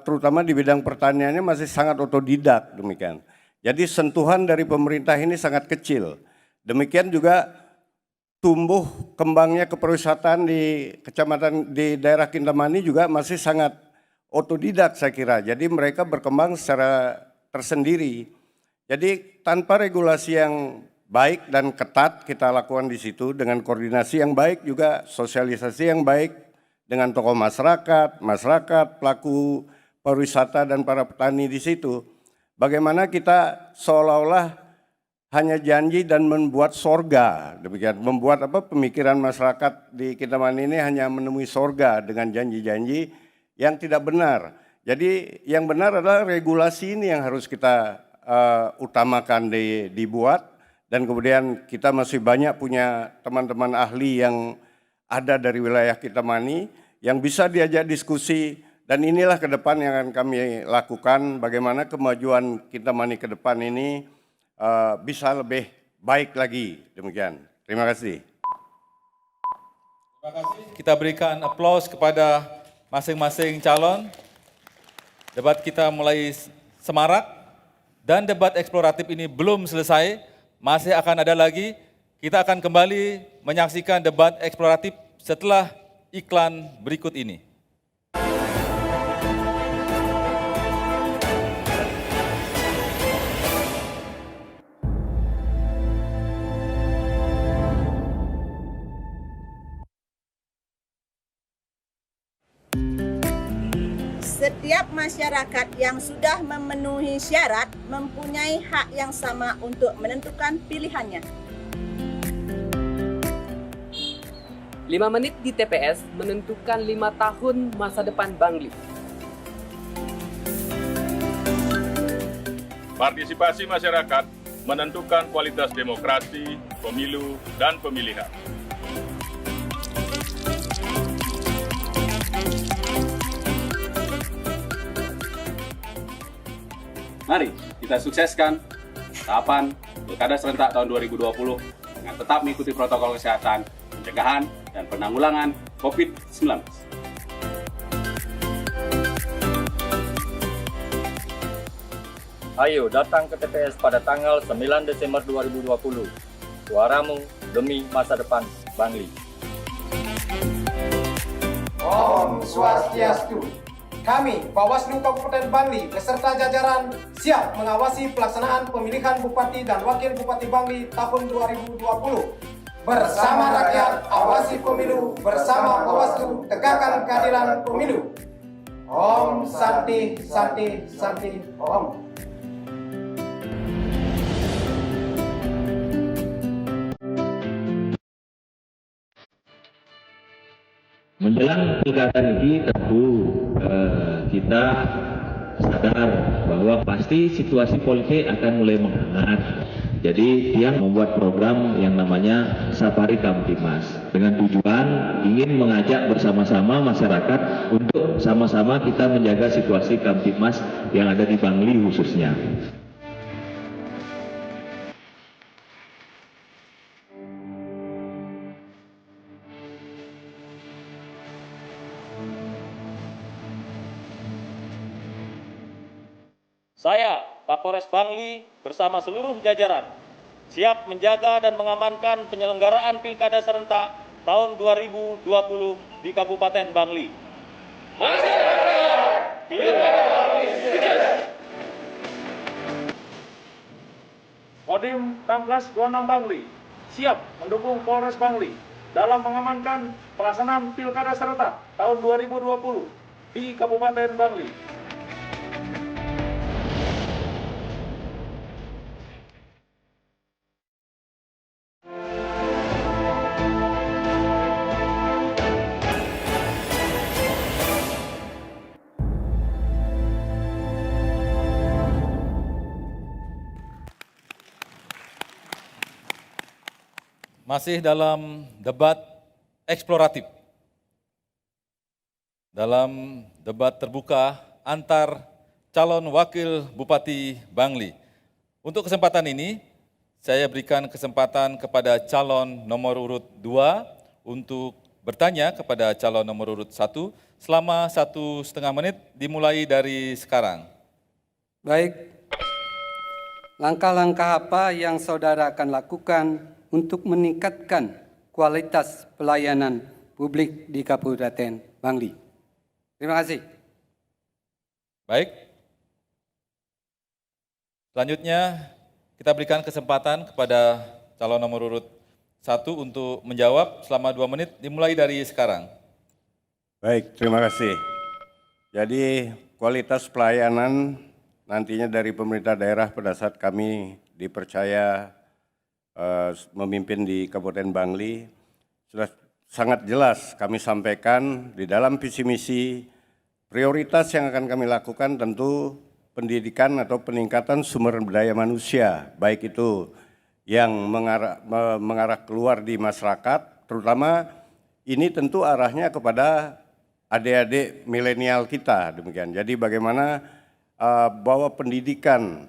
terutama di bidang pertaniannya masih sangat otodidak demikian. Jadi sentuhan dari pemerintah ini sangat kecil. Demikian juga tumbuh kembangnya kepariwisataan di kecamatan di daerah Kintamani juga masih sangat otodidak saya kira. Jadi mereka berkembang secara tersendiri. Jadi tanpa regulasi yang baik dan ketat kita lakukan di situ dengan koordinasi yang baik juga sosialisasi yang baik dengan tokoh masyarakat, pelaku pariwisata dan para petani di situ. Bagaimana kita seolah-olah hanya janji dan membuat sorga, demikian membuat pemikiran masyarakat di Kintamani ini hanya menemui sorga dengan janji-janji yang tidak benar. Jadi yang benar adalah regulasi ini yang harus kita utamakan dibuat, dan kemudian kita masih banyak punya teman-teman ahli yang ada dari wilayah Kintamani yang bisa diajak diskusi, dan inilah ke depan yang akan kami lakukan bagaimana kemajuan Kintamani ke depan ini bisa lebih baik lagi, demikian. Terima kasih. Terima kasih. Kita berikan aplaus kepada masing-masing calon. Debat kita mulai semarak dan debat eksploratif ini belum selesai, masih akan ada lagi. Kita akan kembali menyaksikan debat eksploratif setelah iklan berikut ini. Setiap masyarakat yang sudah memenuhi syarat mempunyai hak yang sama untuk menentukan pilihannya. 5 menit di TPS menentukan 5 tahun masa depan Bangli. Partisipasi masyarakat menentukan kualitas demokrasi, pemilu, dan pemilihan. Mari kita sukseskan tahapan Pilkada serentak tahun 2020 dengan tetap mengikuti protokol kesehatan, pencegahan, dan penanggulangan COVID-19. Ayo datang ke TPS pada tanggal 9 Desember 2020. Suaramu demi masa depan Bangli. Om Swastiastu. Kami, Bawaslu Kabupaten Bangli beserta jajaran siap mengawasi pelaksanaan pemilihan Bupati dan Wakil Bupati Bangli tahun 2020. Bersama rakyat, awasi pemilu, bersama Bawaslu, tegakkan keadilan pemilu. Om Santi Santi Santi Om. Menjelang pilkada ini tentu kita sadar bahwa pasti situasi politik akan mulai menghangat. Jadi dia membuat program yang namanya Safari Kamtimas dengan tujuan ingin mengajak bersama-sama masyarakat untuk sama-sama kita menjaga situasi Kamtimas yang ada di Bangli khususnya. Saya, Kapolres Bangli, bersama seluruh jajaran, siap menjaga dan mengamankan penyelenggaraan Pilkada serentak tahun 2020 di Kabupaten Bangli. Kodim 1626 Bangli siap mendukung Polres Bangli dalam mengamankan pelaksanaan Pilkada serentak tahun 2020 di Kabupaten Bangli. Masih dalam debat eksploratif, dalam debat terbuka antar calon wakil Bupati Bangli. Untuk kesempatan ini, saya berikan kesempatan kepada calon nomor urut 2 untuk bertanya kepada calon nomor urut 1 selama 1,5 menit dimulai dari sekarang. Baik, langkah-langkah apa yang saudara akan lakukan untuk meningkatkan kualitas pelayanan publik di Kabupaten Bangli? Terima kasih. Baik. Selanjutnya kita berikan kesempatan kepada calon nomor urut 1 untuk menjawab selama 2 menit dimulai dari sekarang. Baik, terima kasih. Jadi kualitas pelayanan nantinya dari pemerintah daerah pada saat kami dipercaya memimpin di Kabupaten Bangli sudah sangat jelas kami sampaikan di dalam visi misi. Prioritas yang akan kami lakukan tentu pendidikan atau peningkatan sumber daya manusia, baik itu yang mengarah keluar di masyarakat, terutama ini tentu arahnya kepada adik-adik milenial kita demikian. Jadi bagaimana bahwa pendidikan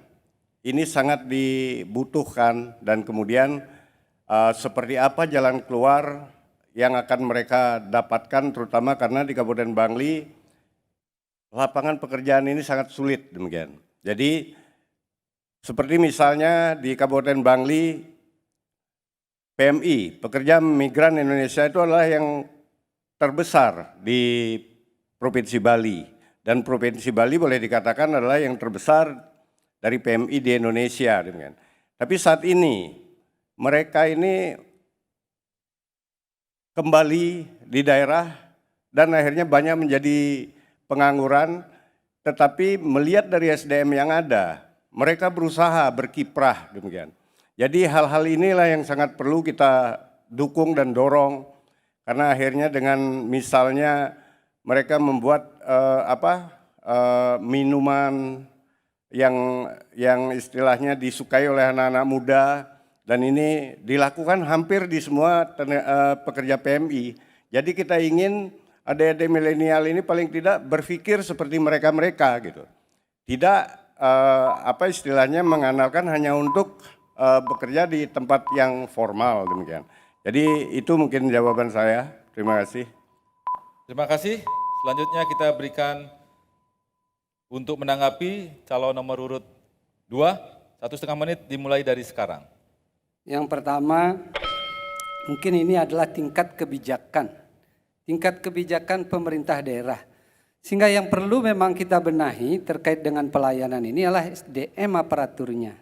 ini sangat dibutuhkan dan kemudian seperti apa jalan keluar yang akan mereka dapatkan terutama karena di Kabupaten Bangli lapangan pekerjaan ini sangat sulit demikian. Jadi seperti misalnya di Kabupaten Bangli PMI, pekerja migran Indonesia itu adalah yang terbesar di Provinsi Bali dan Provinsi Bali boleh dikatakan adalah yang terbesar dari PMI di Indonesia demikian. Tapi saat ini mereka ini kembali di daerah dan akhirnya banyak menjadi pengangguran, tetapi melihat dari SDM yang ada, mereka berusaha berkiprah demikian. Jadi hal-hal inilah yang sangat perlu kita dukung dan dorong, karena akhirnya dengan misalnya mereka membuat minuman yang istilahnya disukai oleh anak-anak muda dan ini dilakukan hampir di semua pekerja PMI. Jadi kita ingin adik-adik milenial ini paling tidak berpikir seperti mereka-mereka gitu. Tidak istilahnya mengandalkan hanya untuk bekerja di tempat yang formal demikian. Jadi itu mungkin jawaban saya. Terima kasih. Terima kasih. Selanjutnya kita berikan untuk menanggapi calon nomor urut 2, 1,5 menit dimulai dari sekarang. Yang pertama, mungkin ini adalah tingkat kebijakan tingkat kebijakan pemerintah daerah. Sehingga yang perlu memang kita benahi terkait dengan pelayanan ini adalah SDM aparaturnya.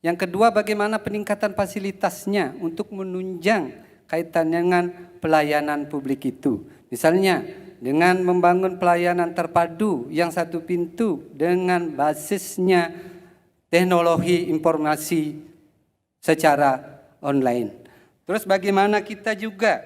Yang kedua, bagaimana peningkatan fasilitasnya untuk menunjang kaitan dengan pelayanan publik itu. Misalnya dengan membangun pelayanan terpadu yang satu pintu dengan basisnya teknologi informasi secara online. Terus bagaimana kita juga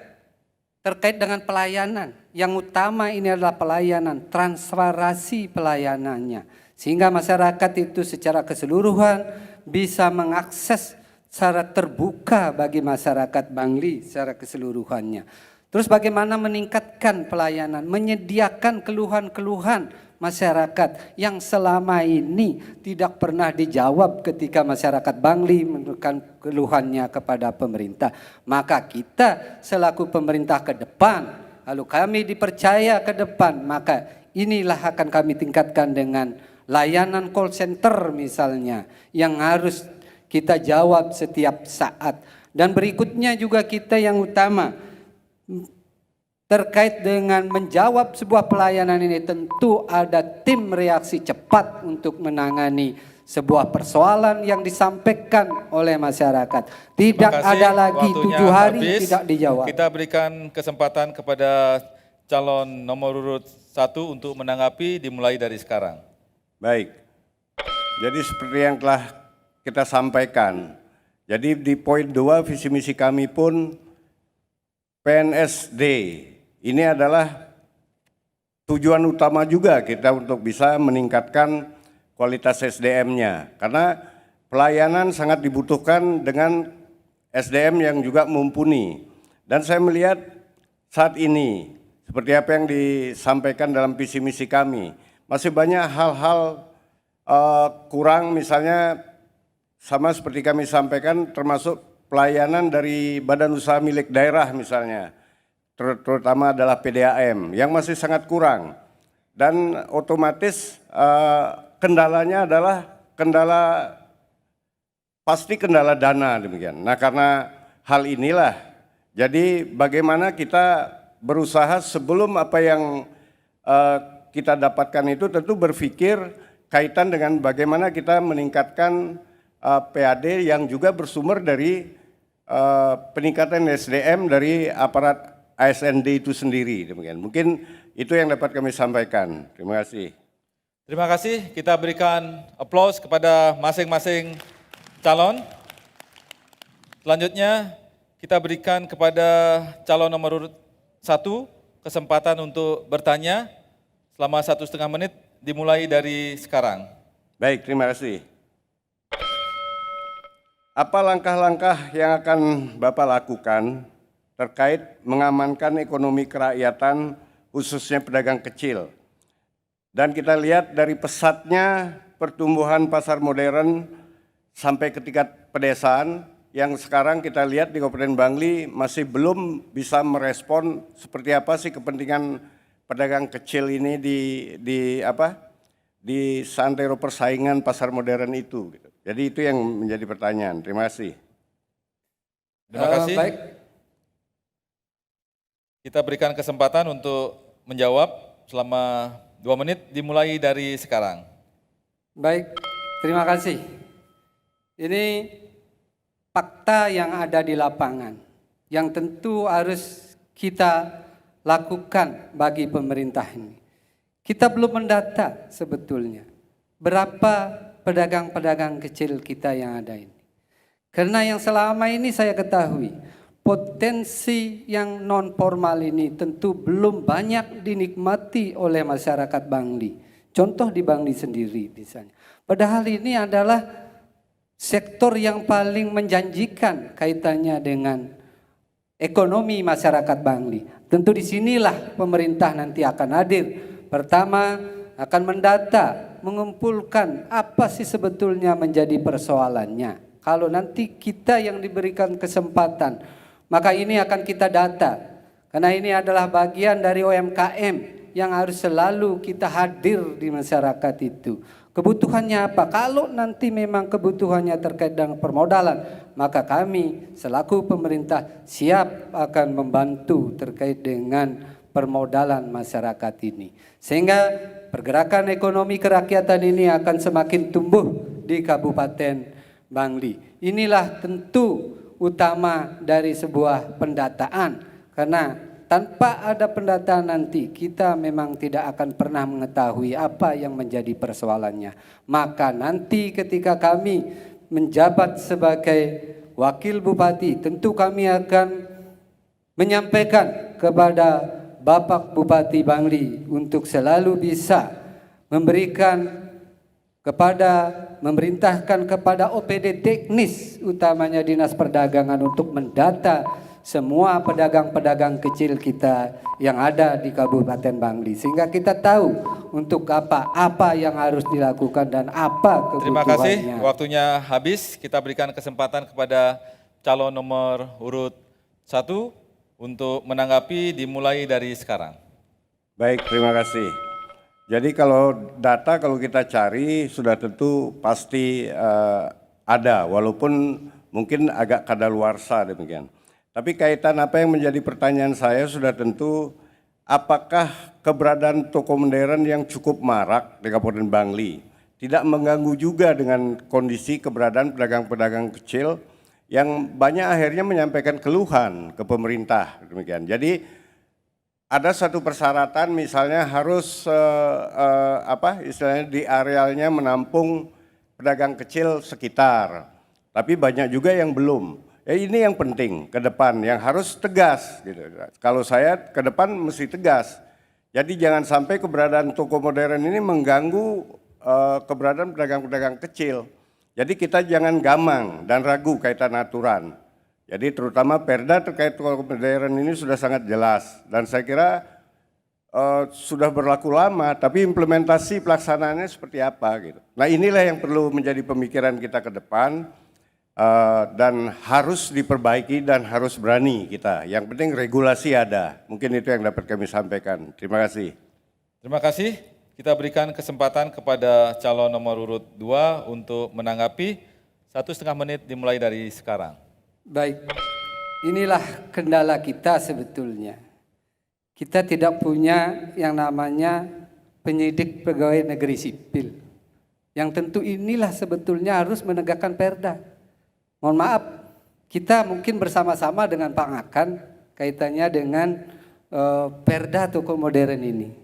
terkait dengan pelayanan. Yang utama ini adalah pelayanan, transparansi pelayanannya. Sehingga masyarakat itu secara keseluruhan bisa mengakses secara terbuka bagi masyarakat Bangli secara keseluruhannya. Terus bagaimana meningkatkan pelayanan, menyediakan keluhan-keluhan masyarakat yang selama ini tidak pernah dijawab ketika masyarakat Bangli memberikan keluhannya kepada pemerintah. Maka kita selaku pemerintah ke depan, lalu kami dipercaya ke depan, maka inilah akan kami tingkatkan dengan layanan call center misalnya yang harus kita jawab setiap saat. Dan berikutnya juga kita yang utama terkait dengan menjawab sebuah pelayanan ini tentu ada tim reaksi cepat untuk menangani sebuah persoalan yang disampaikan oleh masyarakat. Tidak ada lagi 7 hari tidak dijawab. Kita berikan kesempatan kepada calon nomor urut 1 untuk menanggapi dimulai dari sekarang. Baik, jadi seperti yang telah kita sampaikan, jadi di poin 2 visi misi kami pun PNSD ini adalah tujuan utama juga kita untuk bisa meningkatkan kualitas SDM-nya. Karena pelayanan sangat dibutuhkan dengan SDM yang juga mumpuni. Dan saya melihat saat ini, seperti apa yang disampaikan dalam visi misi kami, masih banyak hal-hal kurang, misalnya sama seperti kami sampaikan termasuk pelayanan dari badan usaha milik daerah misalnya, terutama adalah PDAM yang masih sangat kurang. Dan otomatis kendalanya adalah pasti kendala dana demikian. Nah karena hal inilah, jadi bagaimana kita berusaha sebelum apa yang kita dapatkan itu tentu berpikir kaitan dengan bagaimana kita meningkatkan PAD yang juga bersumber dari peningkatan SDM dari aparat ASND itu sendiri. Demikian. Mungkin itu yang dapat kami sampaikan. Terima kasih. Terima kasih. Kita berikan aplaus kepada masing-masing calon. Selanjutnya kita berikan kepada calon nomor urut 1 kesempatan untuk bertanya selama 1,5 menit dimulai dari sekarang. Baik, terima kasih. Apa langkah-langkah yang akan Bapak lakukan terkait mengamankan ekonomi kerakyatan khususnya pedagang kecil? Dan kita lihat dari pesatnya pertumbuhan pasar modern sampai ke tingkat pedesaan yang sekarang kita lihat di Kabupaten Bangli masih belum bisa merespon seperti apa sih kepentingan pedagang kecil ini di santero persaingan pasar modern itu. Jadi itu yang menjadi pertanyaan. Terima kasih. Terima kasih. Baik. Kita berikan kesempatan untuk menjawab selama 2 menit dimulai dari sekarang. Baik, terima kasih. Ini fakta yang ada di lapangan yang tentu harus kita lakukan bagi pemerintah ini. Kita belum mendata sebetulnya berapa pedagang-pedagang kecil kita yang ada ini. Karena yang selama ini saya ketahui potensi yang non formal ini tentu belum banyak dinikmati oleh masyarakat Bangli. Contoh di Bangli sendiri misalnya. Padahal ini adalah sektor yang paling menjanjikan kaitannya dengan ekonomi masyarakat Bangli. Tentu disinilah pemerintah nanti akan hadir. Pertama akan mendata, mengumpulkan apa sih sebetulnya menjadi persoalannya. Kalau nanti kita yang diberikan kesempatan, maka ini akan kita data. Karena ini adalah bagian dari UMKM yang harus selalu kita hadir di masyarakat itu. Kebutuhannya apa? Kalau nanti memang kebutuhannya terkait dengan permodalan, maka kami selaku pemerintah siap akan membantu terkait dengan permodalan masyarakat ini. Sehingga pergerakan ekonomi kerakyatan ini akan semakin tumbuh di Kabupaten Bangli. Inilah tentu utama dari sebuah pendataan, karena tanpa ada pendataan nanti kita memang tidak akan pernah mengetahui apa yang menjadi persoalannya. Maka nanti ketika kami menjabat sebagai Wakil Bupati, tentu kami akan menyampaikan kepada Bapak Bupati Bangli untuk selalu bisa memerintahkan kepada OPD teknis, utamanya Dinas Perdagangan, untuk mendata semua pedagang-pedagang kecil kita yang ada di Kabupaten Bangli, sehingga kita tahu untuk apa yang harus dilakukan dan apa kebutuhannya. Terima kasih, waktunya habis. Kita berikan kesempatan kepada calon nomor urut 1 untuk menanggapi, dimulai dari sekarang. Baik, terima kasih. Jadi kalau data kalau kita cari sudah tentu pasti ada, walaupun mungkin agak kadaluarsa demikian. Tapi kaitan apa yang menjadi pertanyaan saya sudah tentu, apakah keberadaan toko modern yang cukup marak di Kabupaten Bangli tidak mengganggu juga dengan kondisi keberadaan pedagang-pedagang kecil yang banyak akhirnya menyampaikan keluhan ke pemerintah demikian. Jadi ada satu persyaratan, misalnya harus istilahnya di arealnya menampung pedagang kecil sekitar, tapi banyak juga yang belum. Ini yang penting ke depan, yang harus tegas. Gitu. Kalau saya ke depan mesti tegas. Jadi jangan sampai keberadaan toko modern ini mengganggu keberadaan pedagang-pedagang kecil. Jadi kita jangan gamang dan ragu kaitan aturan. Jadi terutama Perda terkait toko modern ini sudah sangat jelas. Dan saya kira sudah berlaku lama, tapi implementasi pelaksanaannya seperti apa gitu. Nah inilah yang perlu menjadi pemikiran kita ke depan. Dan harus diperbaiki dan harus berani kita. Yang penting regulasi ada. Mungkin itu yang dapat kami sampaikan. Terima kasih. Terima kasih. Kita berikan kesempatan kepada calon nomor urut 2 untuk menanggapi. 1,5 menit dimulai dari sekarang. Baik, inilah kendala kita sebetulnya. Kita tidak punya yang namanya penyidik pegawai negeri sipil. Yang tentu inilah sebetulnya harus menegakkan Perda. Mohon maaf, kita mungkin bersama-sama dengan Pak Ngakan kaitannya dengan Perda toko modern ini.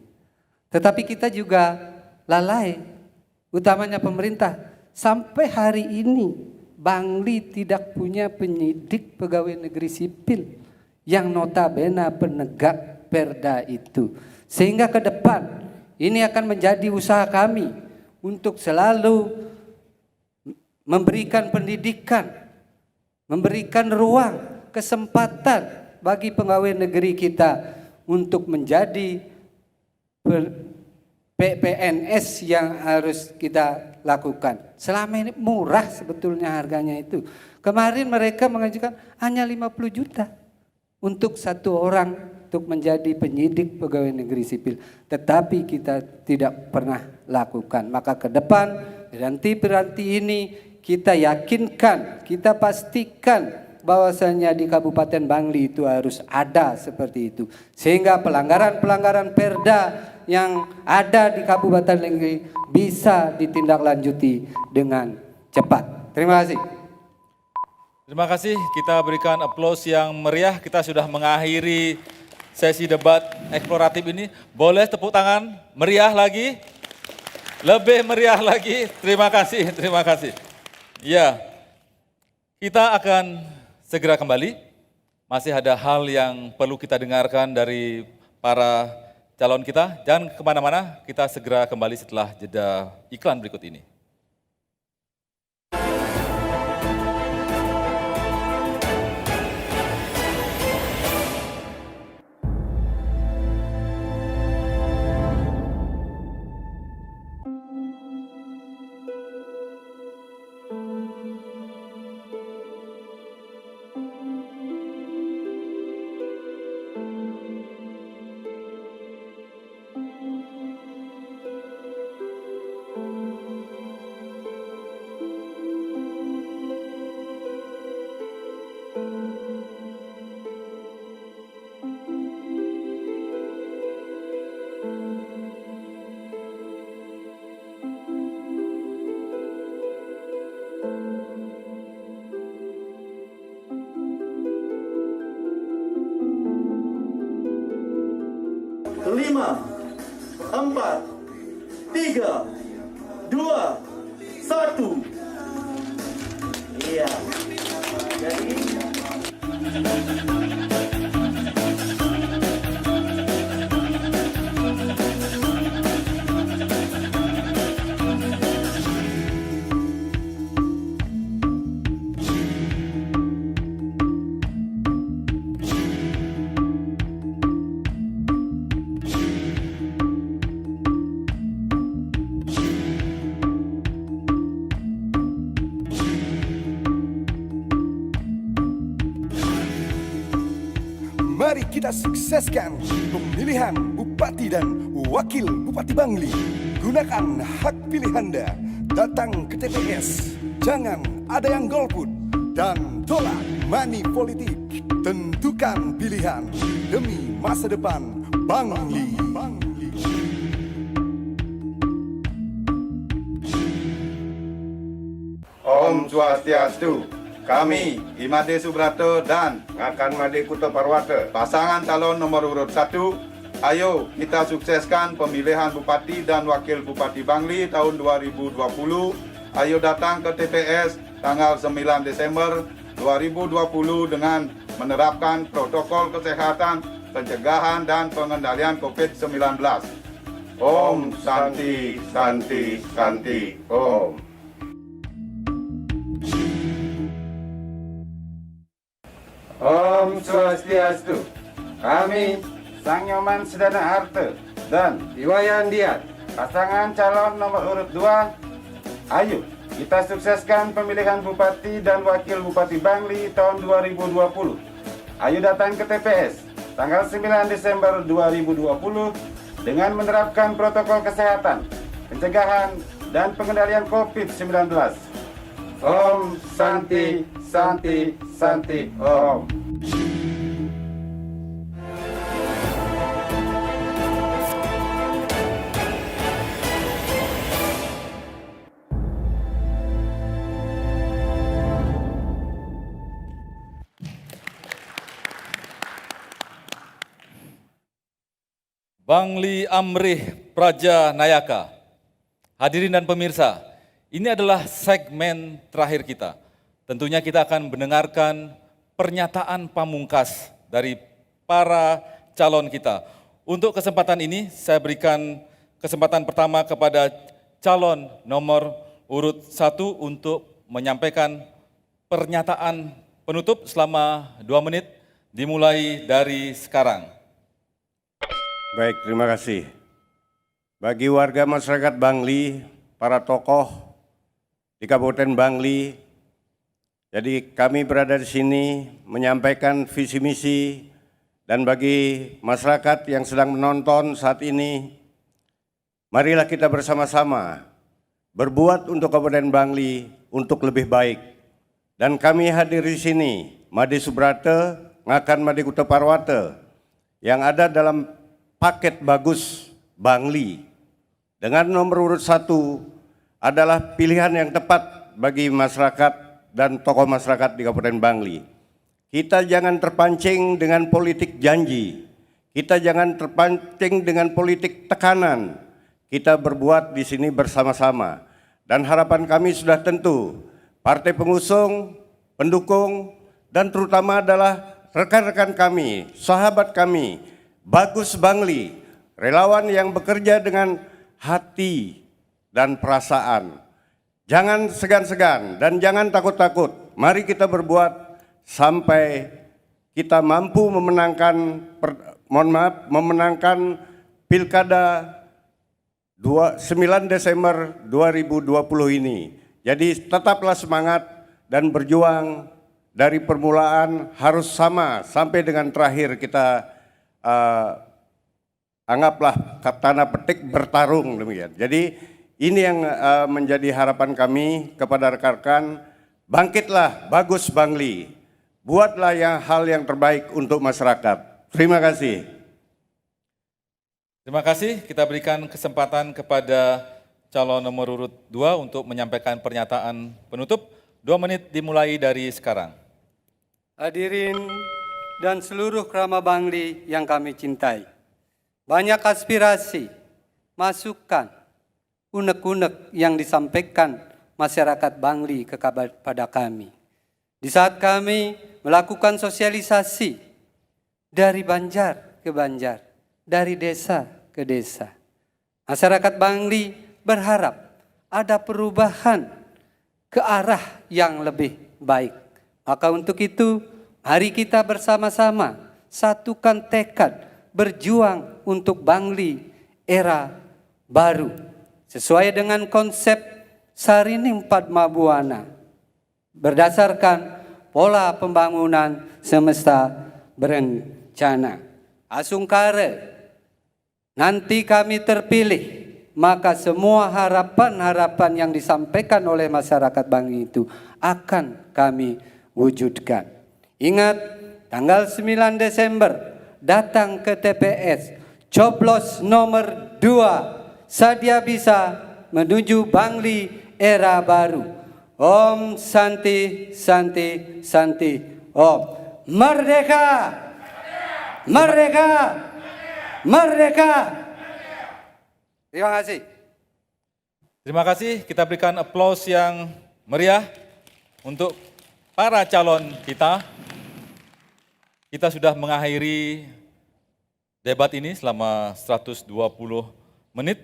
Tetapi kita juga lalai, utamanya pemerintah. Sampai hari ini Bangli tidak punya penyidik pegawai negeri sipil yang notabene penegak Perda itu. Sehingga ke depan ini akan menjadi usaha kami untuk selalu memberikan pendidikan, memberikan ruang, kesempatan bagi pegawai negeri kita untuk menjadi PPNS yang harus kita lakukan. Selama ini murah sebetulnya harganya itu. Kemarin mereka mengajukan hanya 50 juta untuk satu orang untuk menjadi penyidik pegawai negeri sipil. Tetapi kita tidak pernah lakukan. Maka ke depan piranti-piranti ini kita yakinkan, kita pastikan bahwasanya di Kabupaten Bangli itu harus ada seperti itu. Sehingga pelanggaran-pelanggaran Perda yang ada di Kabupaten Bangli bisa ditindaklanjuti dengan cepat. Terima kasih. Terima kasih, kita berikan aplaus yang meriah. Kita sudah mengakhiri sesi debat eksploratif ini. Boleh tepuk tangan meriah lagi? Lebih meriah lagi. Terima kasih, terima kasih. Ya, kita akan segera kembali. Masih ada hal yang perlu kita dengarkan dari para calon kita. Jangan kemana-mana, kita segera kembali setelah jeda iklan berikut ini. 3, 2, 1. Iya. Jadi mari kita sukseskan pemilihan Bupati dan Wakil Bupati Bangli. Gunakan hak pilih Anda, datang ke TPS, jangan ada yang golput, dan tolak money politik. Tentukan pilihan demi masa depan Bangli. Om Swastiastu. Kami, Imade Subrata dan Ngakan Made Kuto Parwata, pasangan calon nomor urut 1, ayo kita sukseskan pemilihan Bupati dan Wakil Bupati Bangli tahun 2020. Ayo datang ke TPS tanggal 9 Desember 2020 dengan menerapkan protokol kesehatan, pencegahan dan pengendalian COVID-19. Om Santi, Santi, Santi, Om. Om Swastiastu. Kami, Sang Nyoman Sedana Harta dan Iwayan Diat, pasangan calon nomor urut 2, ayo kita sukseskan pemilihan Bupati dan Wakil Bupati Bangli tahun 2020. Ayo datang ke TPS tanggal 9 Desember 2020 dengan menerapkan protokol kesehatan, pencegahan dan pengendalian COVID-19. Om Santi, Santi, Santi, Om. Bangli Amrih Praja Nayaka. Hadirin dan pemirsa, ini adalah segmen terakhir kita. Tentunya kita akan mendengarkan pernyataan pamungkas dari para calon kita. Untuk kesempatan ini saya berikan kesempatan pertama kepada calon nomor urut 1 untuk menyampaikan pernyataan penutup selama 2 menit dimulai dari sekarang. Baik, terima kasih. Bagi warga masyarakat Bangli, para tokoh di Kabupaten Bangli, jadi kami berada di sini menyampaikan visi misi, dan bagi masyarakat yang sedang menonton saat ini, marilah kita bersama-sama berbuat untuk Kabupaten Bangli untuk lebih baik. Dan kami hadir di sini, Made Subrata, Ngakan Made Kuto Parwata, yang ada dalam paket bagus Bangli. Dengan nomor urut 1 adalah pilihan yang tepat bagi masyarakat dan tokoh masyarakat di Kabupaten Bangli. Kita jangan terpancing dengan politik janji. Kita jangan terpancing dengan politik tekanan. Kita berbuat di sini bersama-sama. Dan harapan kami sudah tentu, partai pengusung, pendukung, dan terutama adalah rekan-rekan kami, sahabat kami, Bagus Bangli, relawan yang bekerja dengan hati dan perasaan. Jangan segan-segan dan jangan takut-takut. Mari kita berbuat sampai kita mampu memenangkan, memenangkan Pilkada 9 Desember 2020 ini. Jadi tetaplah semangat dan berjuang dari permulaan harus sama sampai dengan terakhir kita anggaplah tanda petik bertarung demikian. Jadi ini yang menjadi harapan kami kepada rekan-rekan, bangkitlah Bagus Bangli, buatlah hal yang terbaik untuk masyarakat. Terima kasih. Terima kasih, kita berikan kesempatan kepada calon nomor urut 2 untuk menyampaikan pernyataan penutup. 2 menit dimulai dari sekarang. Hadirin dan seluruh kerama Bangli yang kami cintai. Banyak aspirasi, masukan, unek-unek yang disampaikan masyarakat Bangli kepada kami. Di saat kami melakukan sosialisasi dari Banjar ke Banjar, dari desa ke desa, masyarakat Bangli berharap ada perubahan ke arah yang lebih baik. Maka untuk itu, mari kita bersama-sama satukan tekad berjuang untuk Bangli era baru sesuai dengan konsep Sarining Padma Buana berdasarkan pola pembangunan semesta berencana. Asungkara nanti kami terpilih, maka semua harapan-harapan yang disampaikan oleh masyarakat Bangli itu akan kami wujudkan. Ingat, tanggal 9 Desember datang ke TPS, coblos nomor 2, Sadia Bisa menuju Bangli era baru. Om Santi Santi Santi Om. Merdeka! Merdeka! Merdeka! Terima kasih. Terima kasih, kita berikan aplaus yang meriah untuk para calon kita. Kita sudah mengakhiri debat ini selama 120 menit.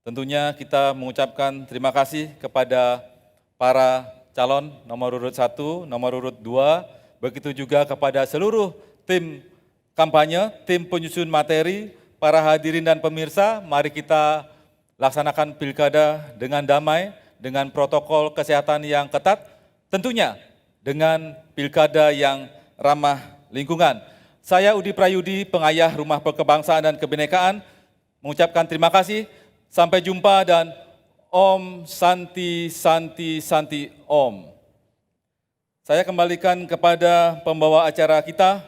Tentunya kita mengucapkan terima kasih kepada para calon nomor urut 1, nomor urut 2, begitu juga kepada seluruh tim kampanye, tim penyusun materi, para hadirin dan pemirsa. Mari kita laksanakan pilkada dengan damai, dengan protokol kesehatan yang ketat, tentunya dengan pilkada yang ramah lingkungan. Saya Udi Prayudi, pengayah Rumah Kebangsaan dan Kebinekaan, mengucapkan terima kasih. Sampai jumpa dan Om Santi Santi Santi Om. Saya kembalikan kepada pembawa acara kita,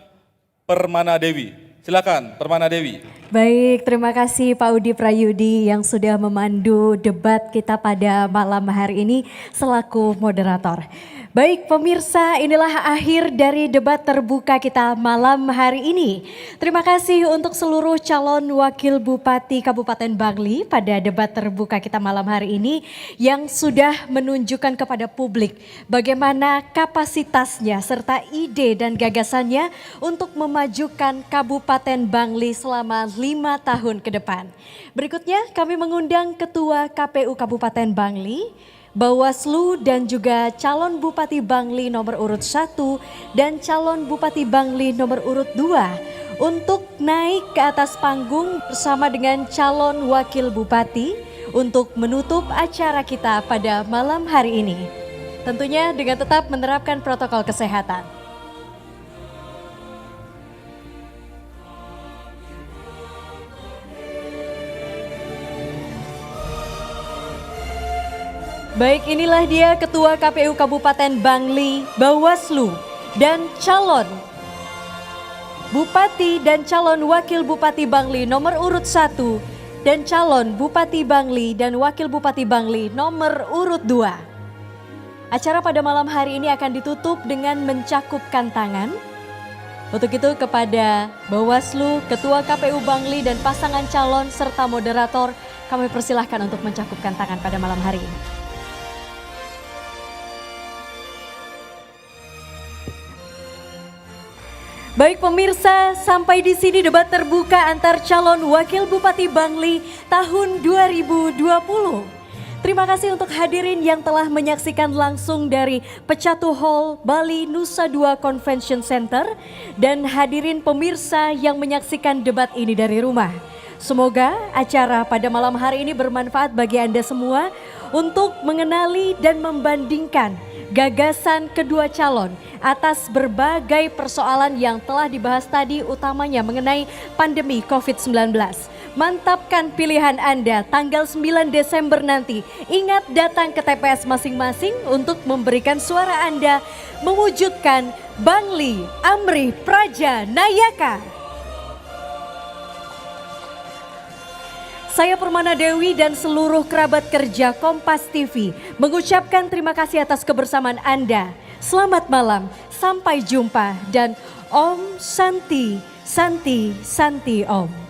Permana Dewi. Silakan, Permana Dewi. Baik, terima kasih Pak Udi Prayudi yang sudah memandu debat kita pada malam hari ini selaku moderator. Baik pemirsa, inilah akhir dari debat terbuka kita malam hari ini. Terima kasih untuk seluruh calon wakil bupati Kabupaten Bangli pada debat terbuka kita malam hari ini yang sudah menunjukkan kepada publik bagaimana kapasitasnya serta ide dan gagasannya untuk memajukan Kabupaten Bangli selama 5 tahun ke depan. Berikutnya kami mengundang Ketua KPU Kabupaten Bangli, Bawaslu dan juga calon Bupati Bangli nomor urut 1 dan calon Bupati Bangli nomor urut 2 untuk naik ke atas panggung bersama dengan calon Wakil Bupati untuk menutup acara kita pada malam hari ini. Tentunya dengan tetap menerapkan protokol kesehatan. Baik, inilah dia Ketua KPU Kabupaten Bangli, Bawaslu, dan calon Bupati dan calon Wakil Bupati Bangli nomor urut 1 dan calon Bupati Bangli dan Wakil Bupati Bangli nomor urut 2. Acara pada malam hari ini akan ditutup dengan mencakupkan tangan. Untuk itu kepada Bawaslu, Ketua KPU Bangli dan pasangan calon serta moderator kami persilahkan untuk mencakupkan tangan pada malam hari ini. Baik pemirsa, sampai di sini debat terbuka antar calon Wakil Bupati Bangli tahun 2020. Terima kasih untuk hadirin yang telah menyaksikan langsung dari Pecatu Hall Bali Nusa Dua Convention Center dan hadirin pemirsa yang menyaksikan debat ini dari rumah. Semoga acara pada malam hari ini bermanfaat bagi Anda semua untuk mengenali dan membandingkan gagasan kedua calon atas berbagai persoalan yang telah dibahas tadi, utamanya mengenai pandemi COVID-19. Mantapkan pilihan Anda tanggal 9 Desember nanti. Ingat datang ke TPS masing-masing untuk memberikan suara Anda mewujudkan Bangli Amrih Praja Nayaka. Saya Permana Dewi dan seluruh kerabat kerja Kompas TV mengucapkan terima kasih atas kebersamaan Anda. Selamat malam, sampai jumpa dan Om Santi Santi Santi Om.